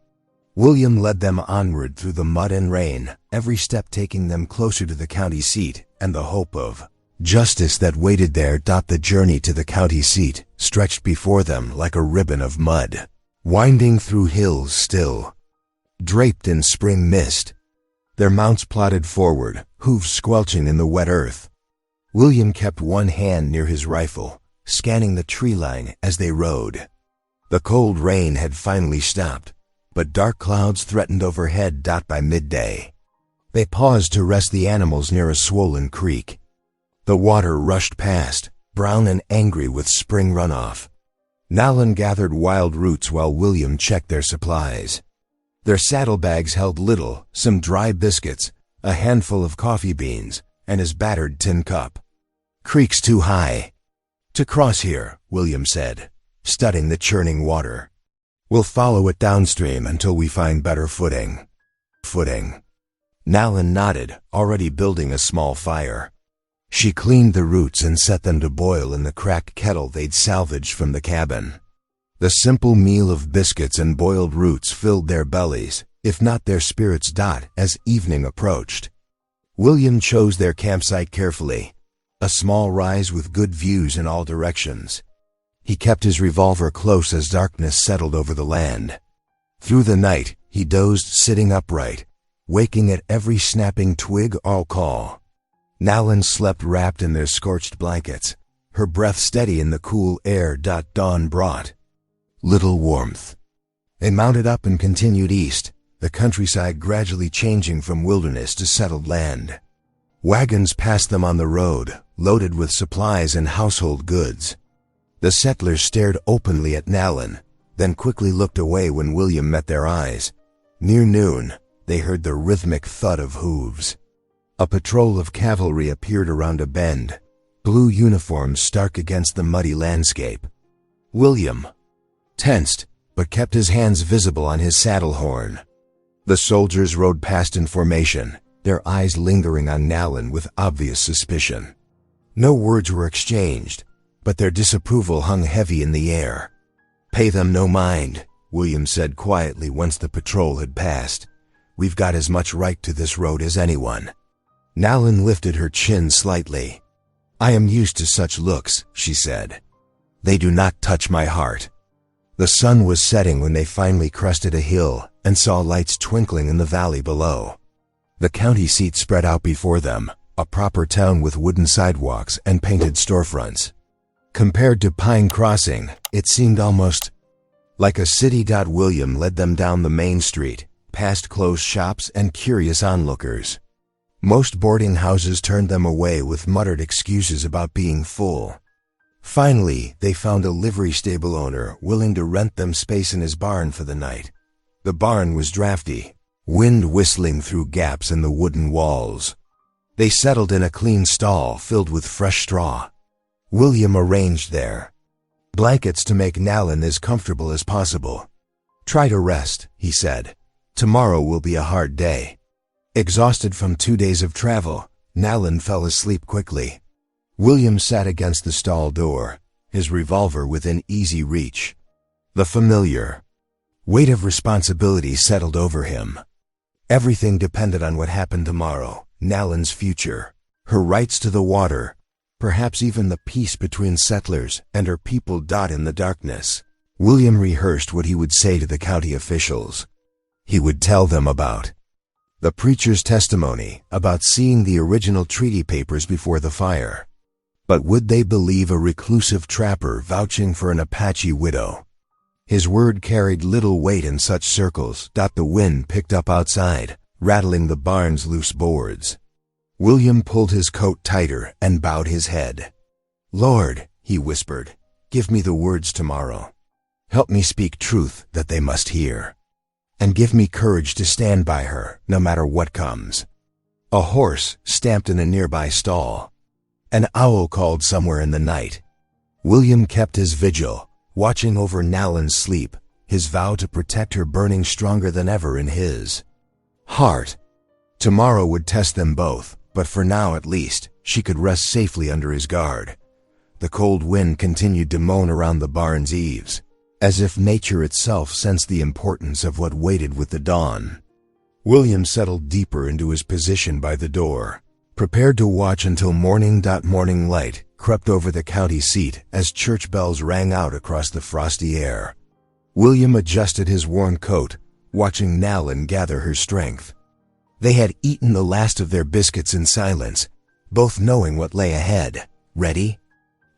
William led them onward through the mud and rain, every step taking them closer to the county seat, and the hope of justice that waited there. The journey to the county seat stretched before them like a ribbon of mud, winding through hills still, draped in spring mist. Their mounts plodded forward, hooves squelching in the wet earth. William kept one hand near his rifle, scanning the tree line as they rode. The cold rain had finally stopped, but dark clouds threatened overhead. By midday, they paused to rest the animals near a swollen creek. The water rushed past, brown and angry with spring runoff. Nalin gathered wild roots while William checked their supplies. Their saddlebags held little, some dry biscuits, a handful of coffee beans, and his battered tin cup. Creek's too high to cross here, William said, studying the churning water. We'll follow it downstream until we find better footing. Nalin nodded, already building a small fire. She cleaned the roots and set them to boil in the cracked kettle they'd salvaged from the cabin. The simple meal of biscuits and boiled roots filled their bellies, if not their spirits. As evening approached, William chose their campsite carefully, a small rise with good views in all directions. He kept his revolver close as darkness settled over the land. Through the night, he dozed sitting upright, waking at every snapping twig or call. Nalin slept wrapped in their scorched blankets, her breath steady in the cool air. Dawn brought little warmth. They mounted up and continued east, the countryside gradually changing from wilderness to settled land. Wagons passed them on the road, loaded with supplies and household goods. The settlers stared openly at Nalin, then quickly looked away when William met their eyes. Near noon, they heard the rhythmic thud of hooves. A patrol of cavalry appeared around a bend, blue uniforms stark against the muddy landscape. William tensed, but kept his hands visible on his saddle horn. The soldiers rode past in formation, their eyes lingering on Nalin with obvious suspicion. No words were exchanged, but their disapproval hung heavy in the air. "Pay them no mind," William said quietly once the patrol had passed. "We've got as much right to this road as anyone." Nalin lifted her chin slightly. "I am used to such looks," she said. "They do not touch my heart." The sun was setting when they finally crested a hill and saw lights twinkling in the valley below. The county seat spread out before them, a proper town with wooden sidewalks and painted storefronts. Compared to Pine Crossing, it seemed almost like a city. William led them down the main street, past closed shops and curious onlookers. Most boarding houses turned them away with muttered excuses about being full. Finally, they found a livery stable owner willing to rent them space in his barn for the night. The barn was drafty, wind whistling through gaps in the wooden walls. They settled in a clean stall filled with fresh straw. William arranged there blankets to make Nalin as comfortable as possible. "Try to rest," he said. "Tomorrow will be a hard day." Exhausted from 2 days of travel, Nalin fell asleep quickly. William sat against the stall door, his revolver within easy reach. The familiar weight of responsibility settled over him. Everything depended on what happened tomorrow, Nalin's future, her rights to the water, perhaps even the peace between settlers and her people. In the darkness, William rehearsed what he would say to the county officials. He would tell them about the preacher's testimony, about seeing the original treaty papers before the fire. But would they believe a reclusive trapper vouching for an Apache widow? His word carried little weight in such circles. The wind picked up outside, rattling the barn's loose boards. William pulled his coat tighter and bowed his head. "Lord," he whispered, "give me the words tomorrow. Help me speak truth that they must hear. And give me courage to stand by her, no matter what comes." A horse stamped in a nearby stall. An owl called somewhere in the night. William kept his vigil, watching over Nalin's sleep, his vow to protect her burning stronger than ever in his heart. Tomorrow would test them both, but for now at least, she could rest safely under his guard. The cold wind continued to moan around the barn's eaves, as if nature itself sensed the importance of what waited with the dawn. William settled deeper into his position by the door, prepared to watch until morning. Morning light crept over the county seat as church bells rang out across the frosty air. William adjusted his worn coat, watching Nalin gather her strength. They had eaten the last of their biscuits in silence, both knowing what lay ahead. "Ready?"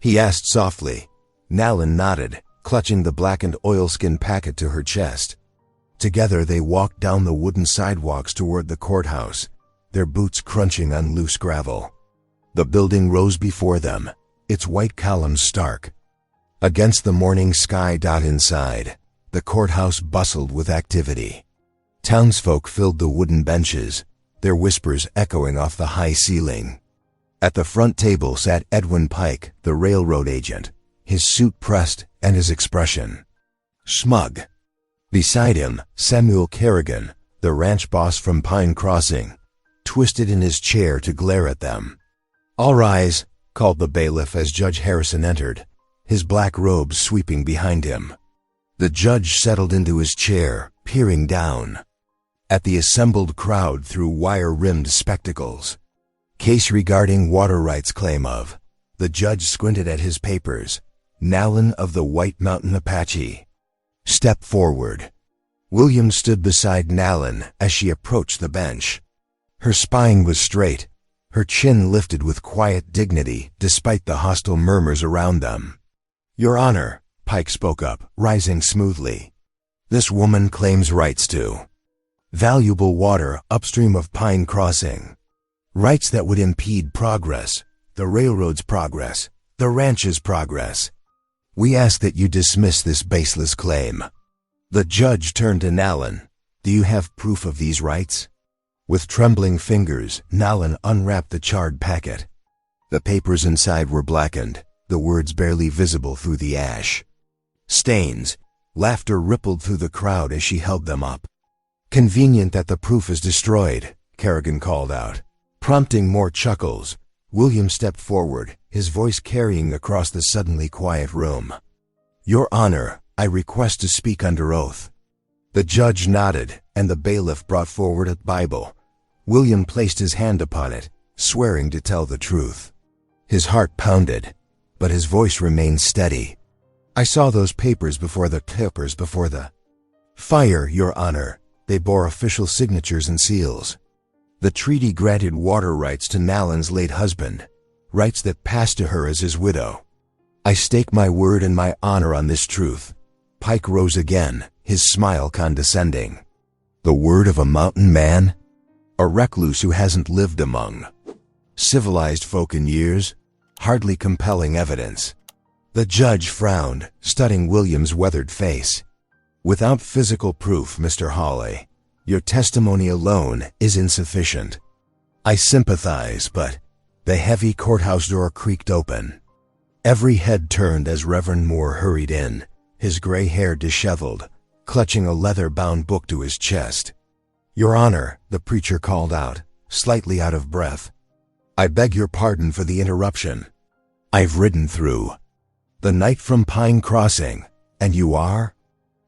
he asked softly. Nalin nodded, clutching the blackened oilskin packet to her chest. Together they walked down the wooden sidewalks toward the courthouse, their boots crunching on loose gravel. The building rose before them, its white columns stark against the morning sky. Inside, the courthouse bustled with activity. Townsfolk filled the wooden benches, their whispers echoing off the high ceiling. At the front table sat Edwin Pike, the railroad agent, his suit pressed and his expression smug. Beside him, Samuel Kerrigan, the ranch boss from Pine Crossing, twisted in his chair to glare at them. "All rise," called the bailiff as Judge Harrison entered, his black robes sweeping behind him. The judge settled into his chair, peering down at the assembled crowd through wire-rimmed spectacles. "Case regarding water rights claim of." The judge squinted at his papers. "Nalin of the White Mountain Apache. Step forward." William stood beside Nalin as she approached the bench. Her spine was straight, her chin lifted with quiet dignity despite the hostile murmurs around them. "Your Honor," Pike spoke up, rising smoothly, "this woman claims rights to valuable water upstream of Pine Crossing. Rights that would impede progress, the railroad's progress, the ranch's progress. We ask that you dismiss this baseless claim." The judge turned to Nalin. "Do you have proof of these rights?" With trembling fingers, Nalin unwrapped the charred packet. The papers inside were blackened, the words barely visible through the ash. Stains. Laughter rippled through the crowd as she held them up. "Convenient that the proof is destroyed," Kerrigan called out. Prompting more chuckles, William stepped forward, his voice carrying across the suddenly quiet room. "Your Honor, I request to speak under oath." The judge nodded, and the bailiff brought forward a Bible. William placed his hand upon it, swearing to tell the truth. His heart pounded, but his voice remained steady. "I saw those papers before the fire, Your Honor. They bore official signatures and seals. The treaty granted water rights to Nalin's late husband, rights that passed to her as his widow. I stake my word and my honor on this truth. Pike rose again, his smile condescending. The word of a mountain man? A recluse who hasn't lived among civilized folk in years? Hardly compelling evidence. The judge frowned, studying William's weathered face. Without physical proof, Mr. Hawley, your testimony alone is insufficient. I sympathize, but the heavy courthouse door creaked open. Every head turned as Reverend Moore hurried in, his gray hair disheveled, clutching a leather-bound book to his chest. Your Honor, the preacher called out, slightly out of breath. I beg your pardon for the interruption. I've ridden through the night from Pine Crossing, and you are?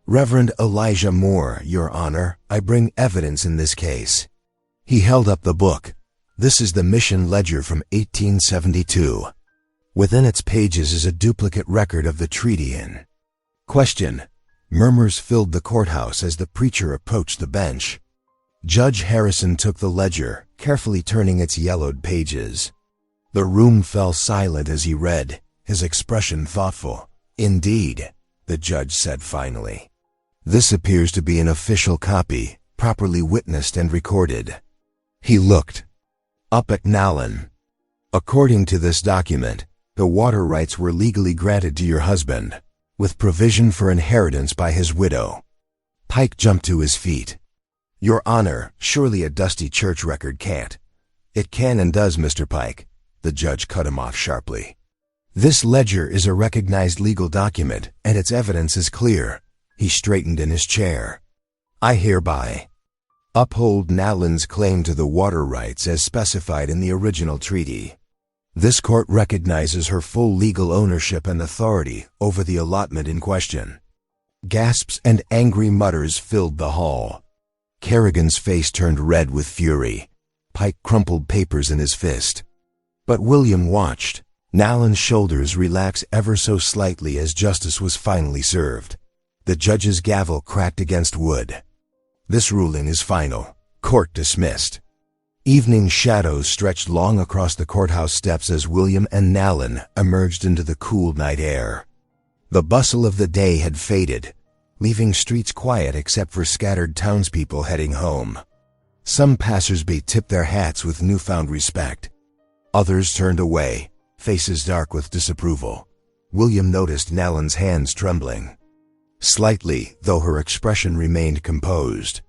Reverend Elijah Moore, Your Honor. I bring evidence in this case. He held up the book. This is the Mission Ledger from 1872. Within its pages is a duplicate record of the treaty in question. Murmurs filled the courthouse as the preacher approached the bench. Judge Harrison took the ledger, carefully turning its yellowed pages. The room fell silent as he read, his expression thoughtful. Indeed, the judge said finally. This appears to be an official copy, properly witnessed and recorded. He looked up at Nallen. According to this document, the water rights were legally granted to your husband, with provision for inheritance by his widow. Pike jumped to his feet. Your Honor, surely a dusty church record can't. It can and does, Mr. Pike. The judge cut him off sharply. This ledger is a recognized legal document, and its evidence is clear. He straightened in his chair. I hereby uphold Nallen's claim to the water rights as specified in the original treaty. This court recognizes her full legal ownership and authority over the allotment in question. Gasps and angry mutters filled the hall. Kerrigan's face turned red with fury. Pike crumpled papers in his fist. But William watched. Nallen's shoulders relax ever so slightly as justice was finally served. The judge's gavel cracked against wood. This ruling is final. Court dismissed. Evening shadows stretched long across the courthouse steps as William and Nallen emerged into the cool night air. The bustle of the day had faded, leaving streets quiet except for scattered townspeople heading home. Some passers-by tipped their hats with newfound respect. Others turned away, faces dark with disapproval. William noticed Nallen's hands trembling slightly, though her expression remained composed.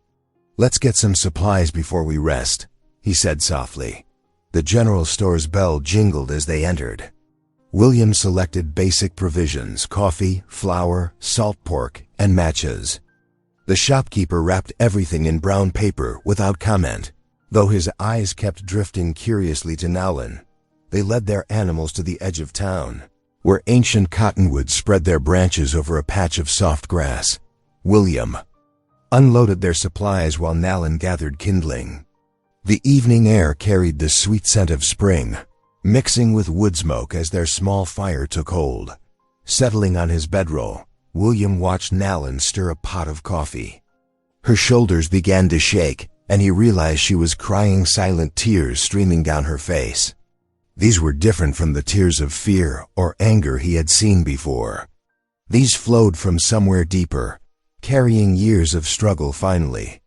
Let's get some supplies before we rest, he said softly. The general store's bell jingled as they entered. William selected basic provisions: coffee, flour, salt pork, and matches. The shopkeeper wrapped everything in brown paper without comment, though his eyes kept drifting curiously to Nallen. They led their animals to the edge of town, where ancient cottonwoods spread their branches over a patch of soft grass. William unloaded their supplies while Nallen gathered kindling. The evening air carried the sweet scent of spring, mixing with wood smoke as their small fire took hold. Settling on his bedroll, William watched Nallen stir a pot of coffee. Her shoulders began to shake, and he realized she was crying, silent tears streaming down her face. These were different from the tears of fear or anger he had seen before. These flowed from somewhere deeper, carrying years of struggle finally.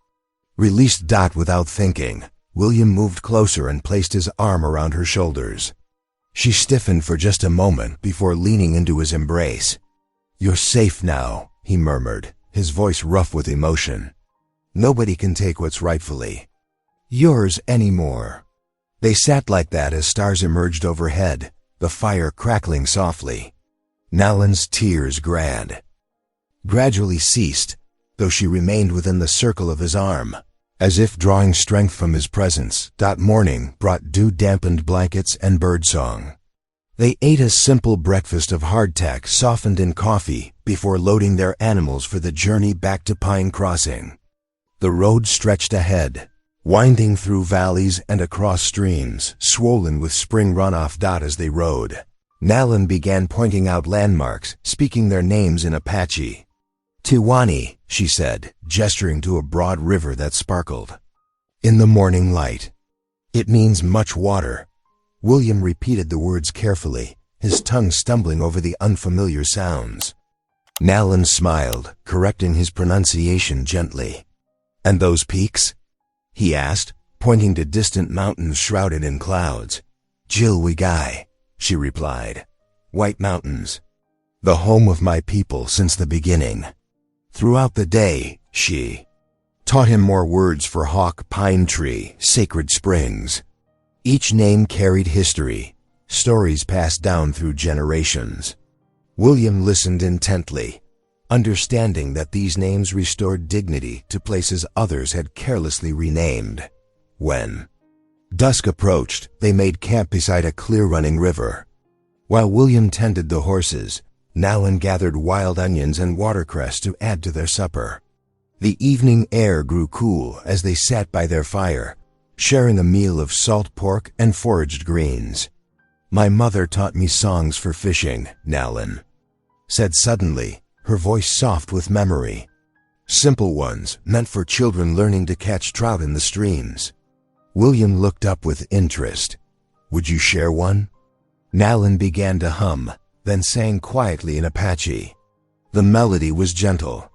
Released without thinking, William moved closer and placed his arm around her shoulders. She stiffened for just a moment before leaning into his embrace. You're safe now, he murmured, his voice rough with emotion. Nobody can take what's rightfully yours anymore. They sat like that as stars emerged overhead, the fire crackling softly. Nallen's tears gradually ceased, though she remained within the circle of his arm, as if drawing strength from his presence. Morning brought dew-dampened blankets and birdsong. They ate a simple breakfast of hardtack softened in coffee before loading their animals for the journey back to Pine Crossing. The road stretched ahead, winding through valleys and across streams, swollen with spring runoff. As they rode, Nallen began pointing out landmarks, speaking their names in Apache. Tiwani, she said, gesturing to a broad river that sparkled in the morning light. It means much water. William repeated the words carefully, his tongue stumbling over the unfamiliar sounds. Nalin smiled, correcting his pronunciation gently. "And those peaks?" he asked, pointing to distant mountains shrouded in clouds. "Jilwigai," she replied. "White Mountains. The home of my people since the beginning." Throughout the day, she taught him more words for hawk, pine tree, sacred springs. Each name carried history, stories passed down through generations. William listened intently, understanding that these names restored dignity to places others had carelessly renamed. When dusk approached, they made camp beside a clear-running river. While William tended the horses, Nalin gathered wild onions and watercress to add to their supper. The evening air grew cool as they sat by their fire, sharing a meal of salt pork and foraged greens. "My mother taught me songs for fishing," Nalin said suddenly, her voice soft with memory. Simple ones, meant for children learning to catch trout in the streams. William looked up with interest. "Would you share one?" Nalin began to hum, then sang quietly in Apache. The melody was gentle,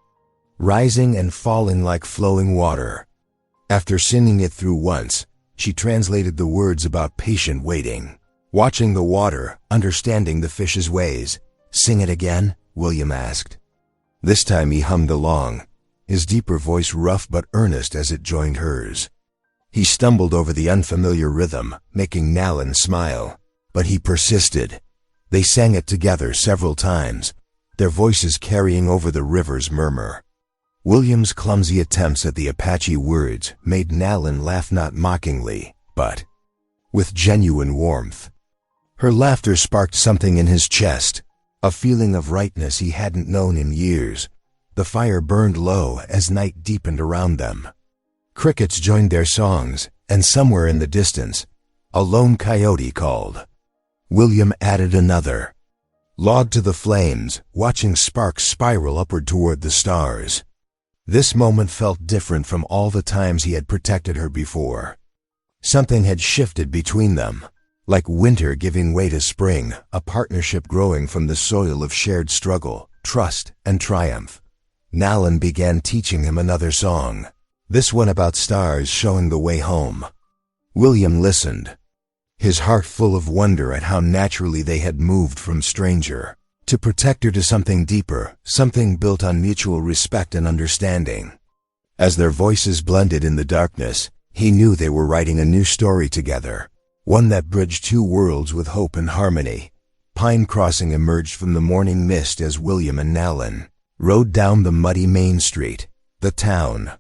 rising and falling like flowing water. After singing it through once, she translated the words about patient waiting, watching the water, understanding the fish's ways. "Sing it again?" William asked. This time he hummed along, his deeper voice rough but earnest as it joined hers. He stumbled over the unfamiliar rhythm, making Nalin smile, but he persisted. They sang it together several times, their voices carrying over the river's murmur. William's clumsy attempts at the Apache words made Nalin laugh not mockingly, but with genuine warmth. Her laughter sparked something in his chest, a feeling of rightness he hadn't known in years. The fire burned low as night deepened around them. Crickets joined their songs, and somewhere in the distance, a lone coyote called. William added another log to the flames, watching sparks spiral upward toward the stars. This moment felt different from all the times he had protected her before. Something had shifted between them, like winter giving way to spring, a partnership growing from the soil of shared struggle, trust, and triumph. Nalin began teaching him another song, this one about stars showing the way home. William listened, his heart full of wonder at how naturally they had moved from stranger to protector to something deeper, something built on mutual respect and understanding. As their voices blended in the darkness, he knew they were writing a new story together, one that bridged two worlds with hope and harmony. Pine Crossing emerged from the morning mist as William and Nalin rode down the muddy main street. The town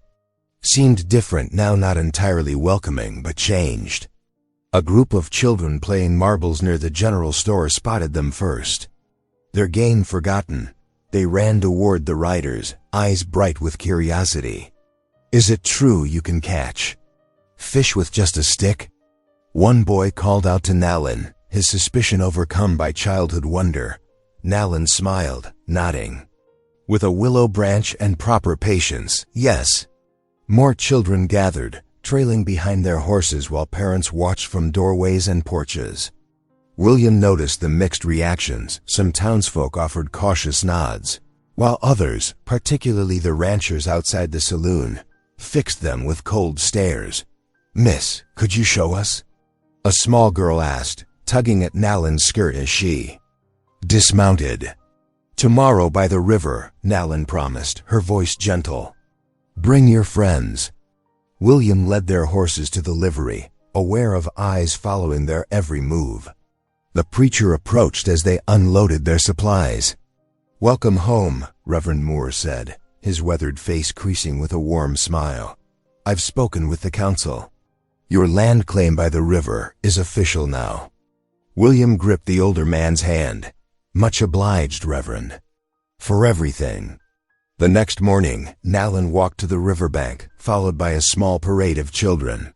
seemed different now, not entirely welcoming, but changed. A group of children playing marbles near the general store spotted them first. Their game forgotten, they ran toward the riders, eyes bright with curiosity. "Is it true you can catch fish with just a stick?" One boy called out to Nalin, his suspicion overcome by childhood wonder. Nalin smiled, nodding. "With a willow branch and proper patience, yes." More children gathered, trailing behind their horses while parents watched from doorways and porches. William noticed the mixed reactions. Some townsfolk offered cautious nods, while others, particularly the ranchers outside the saloon, fixed them with cold stares. "Miss, could you show us?" a small girl asked, tugging at Nalin's skirt as she dismounted. "Tomorrow by the river," Nalin promised, her voice gentle. "Bring your friends." William led their horses to the livery, aware of eyes following their every move. The preacher approached as they unloaded their supplies. "Welcome home," Reverend Moore said, his weathered face creasing with a warm smile. "I've spoken with the council. Your land claim by the river is official now." William gripped the older man's hand. "Much obliged, Reverend, for everything." The next morning, Nalin walked to the riverbank, followed by a small parade of children.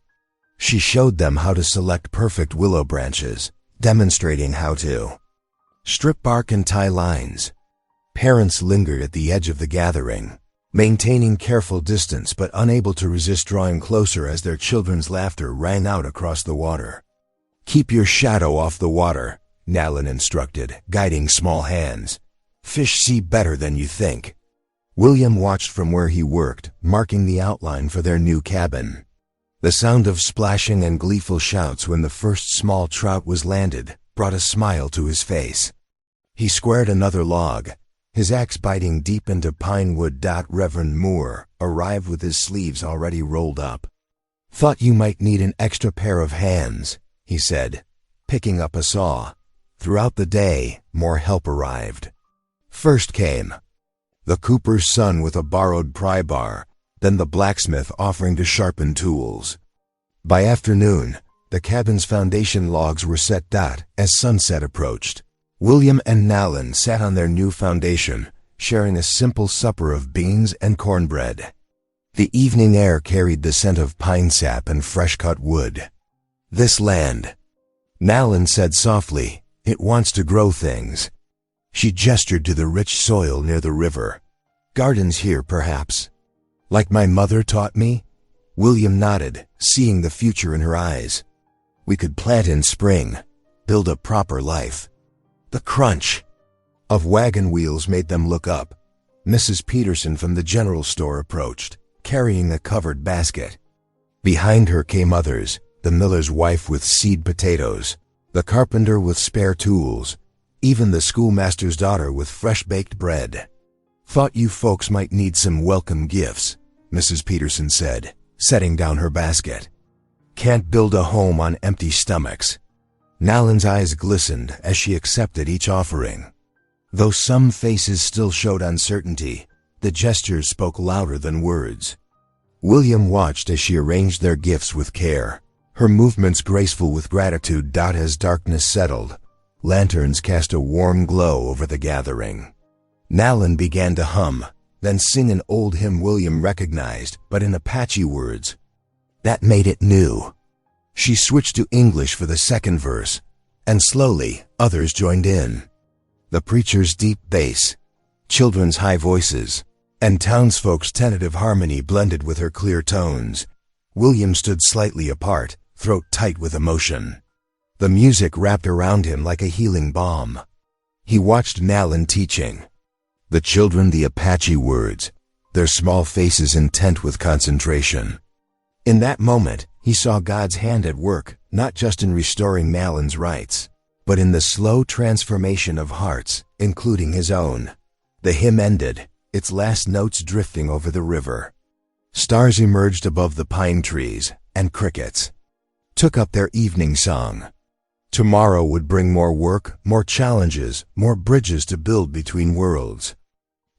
She showed them how to select perfect willow branches, demonstrating how to strip bark and tie lines. Parents lingered at the edge of the gathering, maintaining careful distance but unable to resist drawing closer as their children's laughter rang out across the water. "Keep your shadow off the water," Nalin instructed, guiding small hands. "Fish see better than you think." William watched from where he worked, marking the outline for their new cabin. The sound of splashing and gleeful shouts when the first small trout was landed brought a smile to his face. He squared another log, his axe biting deep into pine wood. Reverend Moore arrived with his sleeves already rolled up. "Thought you might need an extra pair of hands," he said, picking up a saw. Throughout the day, more help arrived. First came the cooper's son with a borrowed pry bar, then the blacksmith offering to sharpen tools. By afternoon, the cabin's foundation logs were set. As sunset approached, William and Nalin sat on their new foundation, sharing a simple supper of beans and cornbread. The evening air carried the scent of pine sap and fresh-cut wood. "This land," Nalin said softly, "it wants to grow things." She gestured to the rich soil near the river. "Gardens here, perhaps." "Like my mother taught me?" William nodded, seeing the future in her eyes. "We could plant in spring, build a proper life." The crunch of wagon wheels made them look up. Mrs. Peterson from the general store approached, carrying a covered basket. Behind her came others, the miller's wife with seed potatoes, the carpenter with spare tools, even the schoolmaster's daughter with fresh-baked bread. "Thought you folks might need some welcome gifts," Mrs. Peterson said, setting down her basket. "Can't build a home on empty stomachs." Nalin's eyes glistened as she accepted each offering. Though some faces still showed uncertainty, the gestures spoke louder than words. William watched as she arranged their gifts with care, her movements graceful with gratitude. As darkness settled, lanterns cast a warm glow over the gathering. Nalin began to hum, then sing an old hymn William recognized, but in Apache words. That made it new. She switched to English for the second verse, and slowly others joined in. The preacher's deep bass, children's high voices, and townsfolk's tentative harmony blended with her clear tones. William stood slightly apart, throat tight with emotion. The music wrapped around him like a healing balm. He watched Nalin teaching. The children the Apache words, their small faces intent with concentration. In that moment, he saw God's hand at work, not just in restoring Nalin's rights, but in the slow transformation of hearts, including his own. The hymn ended, its last notes drifting over the river. Stars emerged above the pine trees, and crickets took up their evening song. Tomorrow would bring more work, more challenges, more bridges to build between worlds.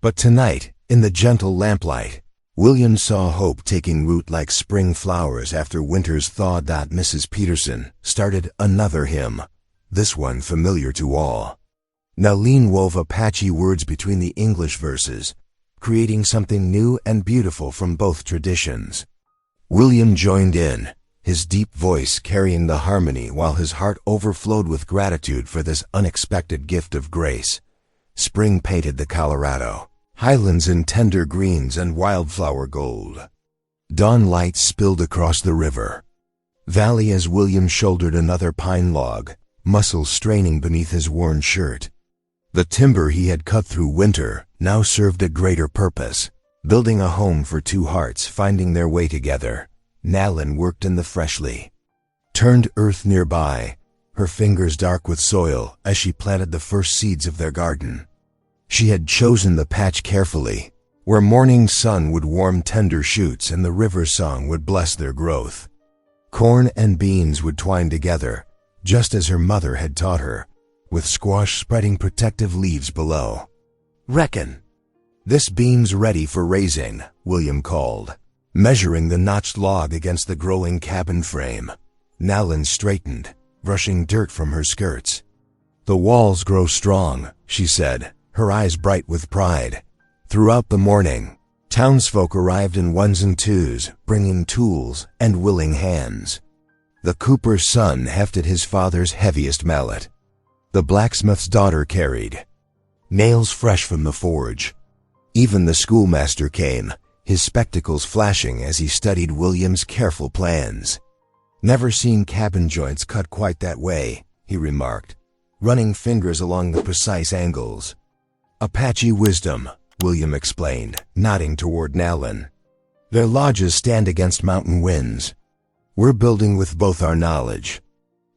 But tonight, in the gentle lamplight, William saw hope taking root like spring flowers after winter's thaw. Mrs. Peterson started another hymn, this one familiar to all. Nalin wove Apache words between the English verses, creating something new and beautiful from both traditions. William joined in, his deep voice carrying the harmony while his heart overflowed with gratitude for this unexpected gift of grace. Spring painted the Colorado, highlands in tender greens and wildflower gold. Dawn light spilled across the river valley as William shouldered another pine log, muscles straining beneath his worn shirt. The timber he had cut through winter now served a greater purpose, building a home for two hearts finding their way together. Nalin worked in the freshly turned earth nearby, her fingers dark with soil as she planted the first seeds of their garden. She had chosen the patch carefully, where morning sun would warm tender shoots and the river song would bless their growth. Corn and beans would twine together, just as her mother had taught her, with squash spreading protective leaves below. "Reckon this beam's ready for raising," William called, measuring the notched log against the growing cabin frame. Nalin straightened, brushing dirt from her skirts. "The walls grow strong," she said, her eyes bright with pride. Throughout the morning, townsfolk arrived in ones and twos, bringing tools and willing hands. The cooper's son hefted his father's heaviest mallet. The blacksmith's daughter carried nails fresh from the forge. Even the schoolmaster came, his spectacles flashing as he studied William's careful plans. "Never seen cabin joints cut quite that way," he remarked, running fingers along the precise angles. Apache wisdom, William explained, nodding toward Nalin. Their lodges stand against mountain winds. We're building with both our knowledge.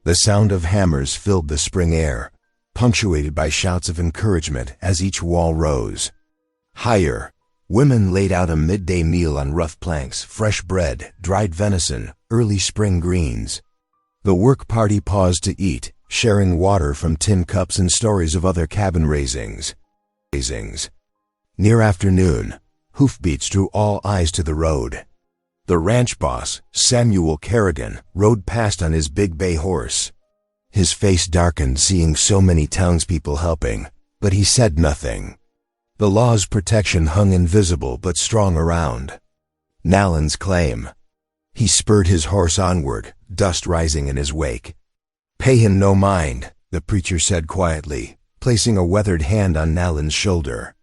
The sound of hammers filled the spring air, punctuated by shouts of encouragement as each wall rose. Higher, women laid out a midday meal on rough planks, fresh bread, dried venison, early spring greens. The work party paused to eat, sharing water from tin cups and stories of other cabin raisings. Near afternoon, hoofbeats drew all eyes to the road. The ranch boss, Samuel Kerrigan, rode past on his big bay horse. His face darkened seeing so many townspeople helping, but he said nothing. The law's protection hung invisible but strong around. Nalin's claim. He spurred his horse onward, dust rising in his wake. "Pay him no mind," the preacher said quietly, placing a weathered hand on Nalin's shoulder.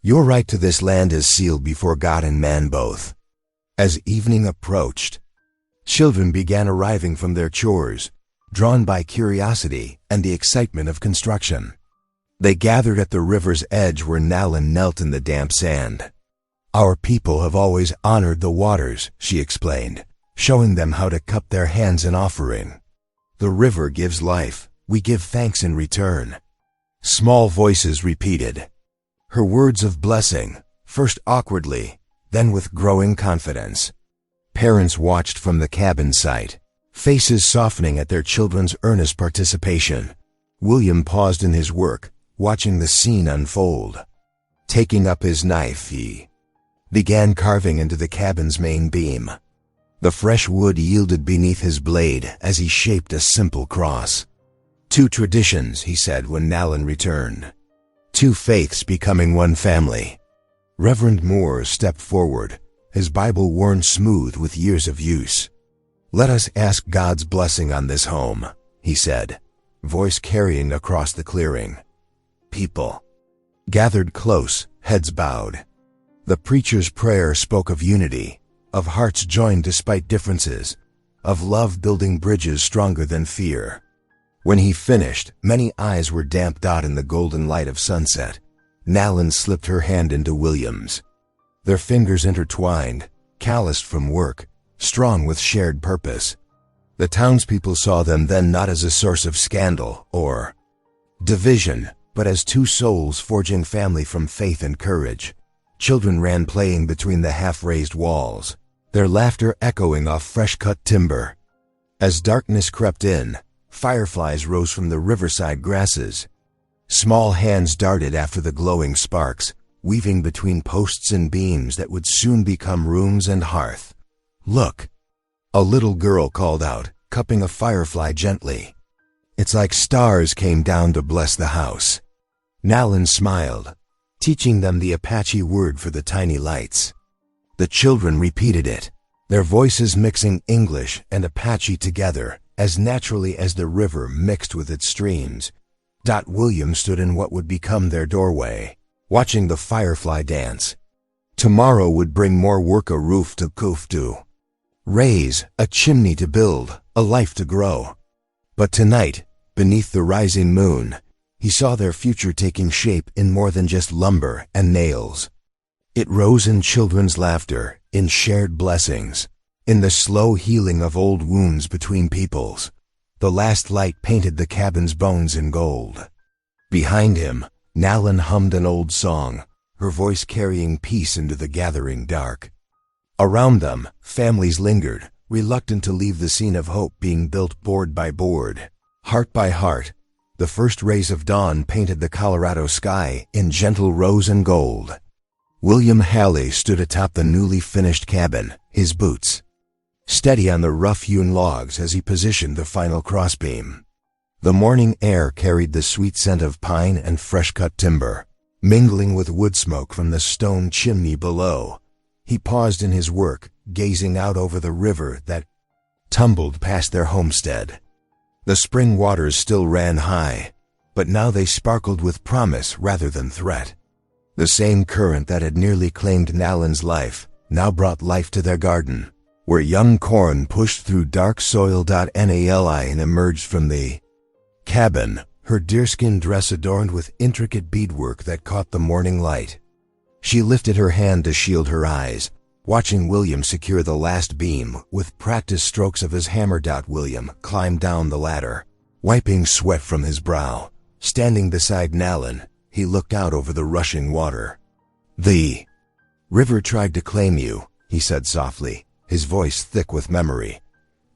"Your right to this land is sealed before God and man both." As evening approached, children began arriving from their chores, drawn by curiosity and the excitement of construction. They gathered at the river's edge where Nalin knelt in the damp sand. "Our people have always honored the waters," she explained, showing them how to cup their hands in offering. "The river gives life. We give thanks in return." Small voices repeated her words of blessing, first awkwardly, then with growing confidence. Parents watched from the cabin site, faces softening at their children's earnest participation. William paused in his work, watching the scene unfold. Taking up his knife, he began carving into the cabin's main beam. The fresh wood yielded beneath his blade as he shaped a simple cross. "Two traditions," he said when Nalin returned. "Two faiths becoming one family." Reverend Moore stepped forward, his Bible worn smooth with years of use. "Let us ask God's blessing on this home," he said, voice carrying across the clearing. People gathered close, heads bowed. The preacher's prayer spoke of unity, of hearts joined despite differences, of love building bridges stronger than fear. When he finished, many eyes were damped out in the golden light of sunset. Nalin slipped her hand into William's. Their fingers intertwined, calloused from work, strong with shared purpose. The townspeople saw them then not as a source of scandal or division, but as two souls forging family from faith and courage. Children ran playing between the half-raised walls, their laughter echoing off fresh-cut timber. As darkness crept in, fireflies rose from the riverside grasses. Small hands darted after the glowing sparks, weaving between posts and beams that would soon become rooms and hearth. "Look!" a little girl called out, cupping a firefly gently. "It's like stars came down to bless the house." Nalin smiled, teaching them the Apache word for the tiny lights. The children repeated it, their voices mixing English and Apache together as naturally as the river mixed with its streams. William stood in what would become their doorway, watching the firefly dance. Tomorrow would bring more work, a roof to coof to raise, a chimney to build, a life to grow. But tonight, beneath the rising moon, he saw their future taking shape in more than just lumber and nails. It rose in children's laughter, in shared blessings, in the slow healing of old wounds between peoples. The last light painted the cabin's bones in gold. Behind him, Nalin hummed an old song, her voice carrying peace into the gathering dark. Around them, families lingered, reluctant to leave the scene of hope being built board by board. Heart by heart, the first rays of dawn painted the Colorado sky in gentle rose and gold. William Halley stood atop the newly finished cabin, his boots steady on the rough-hewn logs as he positioned the final crossbeam. The morning air carried the sweet scent of pine and fresh-cut timber, mingling with wood smoke from the stone chimney below. He paused in his work, gazing out over the river that tumbled past their homestead. The spring waters still ran high, but now they sparkled with promise rather than threat. The same current that had nearly claimed Nalin's life now brought life to their garden, where young corn pushed through dark soil. Nali and emerged from the cabin, her deerskin dress adorned with intricate beadwork that caught the morning light. She lifted her hand to shield her eyes, watching William secure the last beam with practiced strokes of his hammer. William climbed down the ladder, wiping sweat from his brow. Standing beside Nalin, he looked out over the rushing water. "The river tried to claim you," he said softly, his voice thick with memory.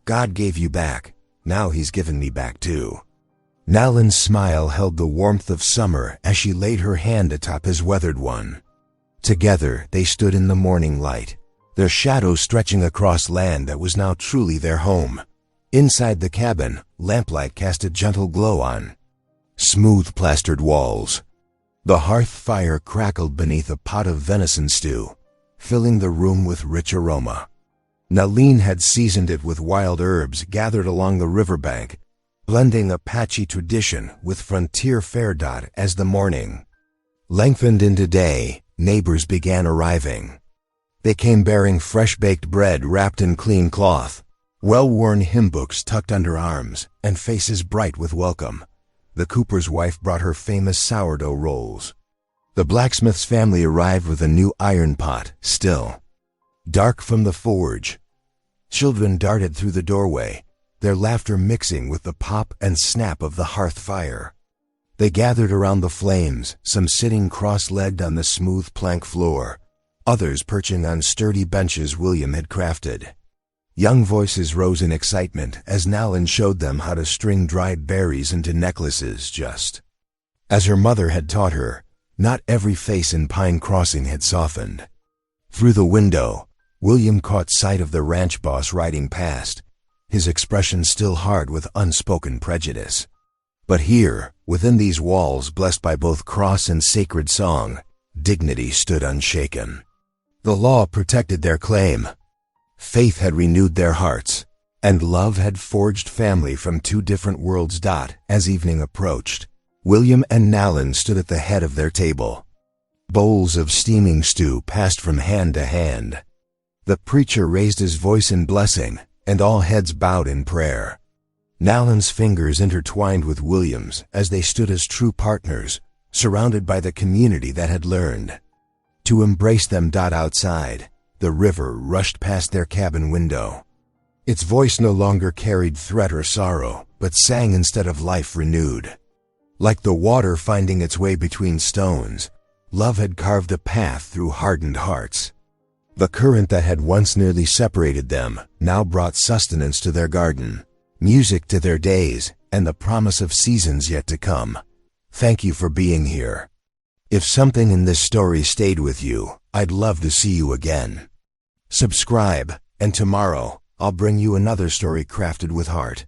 "God gave you back. Now he's given me back too." Nalin's smile held the warmth of summer as she laid her hand atop his weathered one. Together they stood in the morning light, their shadows stretching across land that was now truly their home. Inside the cabin, lamplight cast a gentle glow on smooth plastered walls. The hearth fire crackled beneath a pot of venison stew, filling the room with rich aroma. Nalin had seasoned it with wild herbs gathered along the riverbank, blending Apache tradition with frontier fare. As the morning lengthened into day, neighbors began arriving. They came bearing fresh-baked bread wrapped in clean cloth, well-worn hymn books tucked under arms, and faces bright with welcome. The cooper's wife brought her famous sourdough rolls. The blacksmith's family arrived with a new iron pot, still dark from the forge. Children darted through the doorway, their laughter mixing with the pop and snap of the hearth fire. They gathered around the flames, some sitting cross-legged on the smooth plank floor, others perching on sturdy benches William had crafted. Young voices rose in excitement as Nalin showed them how to string dried berries into necklaces just as her mother had taught her. Not every face in Pine Crossing had softened. Through the window, William caught sight of the ranch boss riding past, his expression still hard with unspoken prejudice. But here, within these walls blessed by both cross and sacred song, dignity stood unshaken. The law protected their claim. Faith had renewed their hearts, and love had forged family from two different worlds. As evening approached, William and Nalin stood at the head of their table. Bowls of steaming stew passed from hand to hand. The preacher raised his voice in blessing, and all heads bowed in prayer. Nalin's fingers intertwined with William's as they stood as true partners, surrounded by the community that had learned to embrace them. Outside, the river rushed past their cabin window. Its voice no longer carried threat or sorrow, but sang instead of life renewed. Like the water finding its way between stones, love had carved a path through hardened hearts. The current that had once nearly separated them now brought sustenance to their garden, music to their days, and the promise of seasons yet to come. Thank you for being here. If something in this story stayed with you, I'd love to see you again. Subscribe, and tomorrow I'll bring you another story crafted with heart.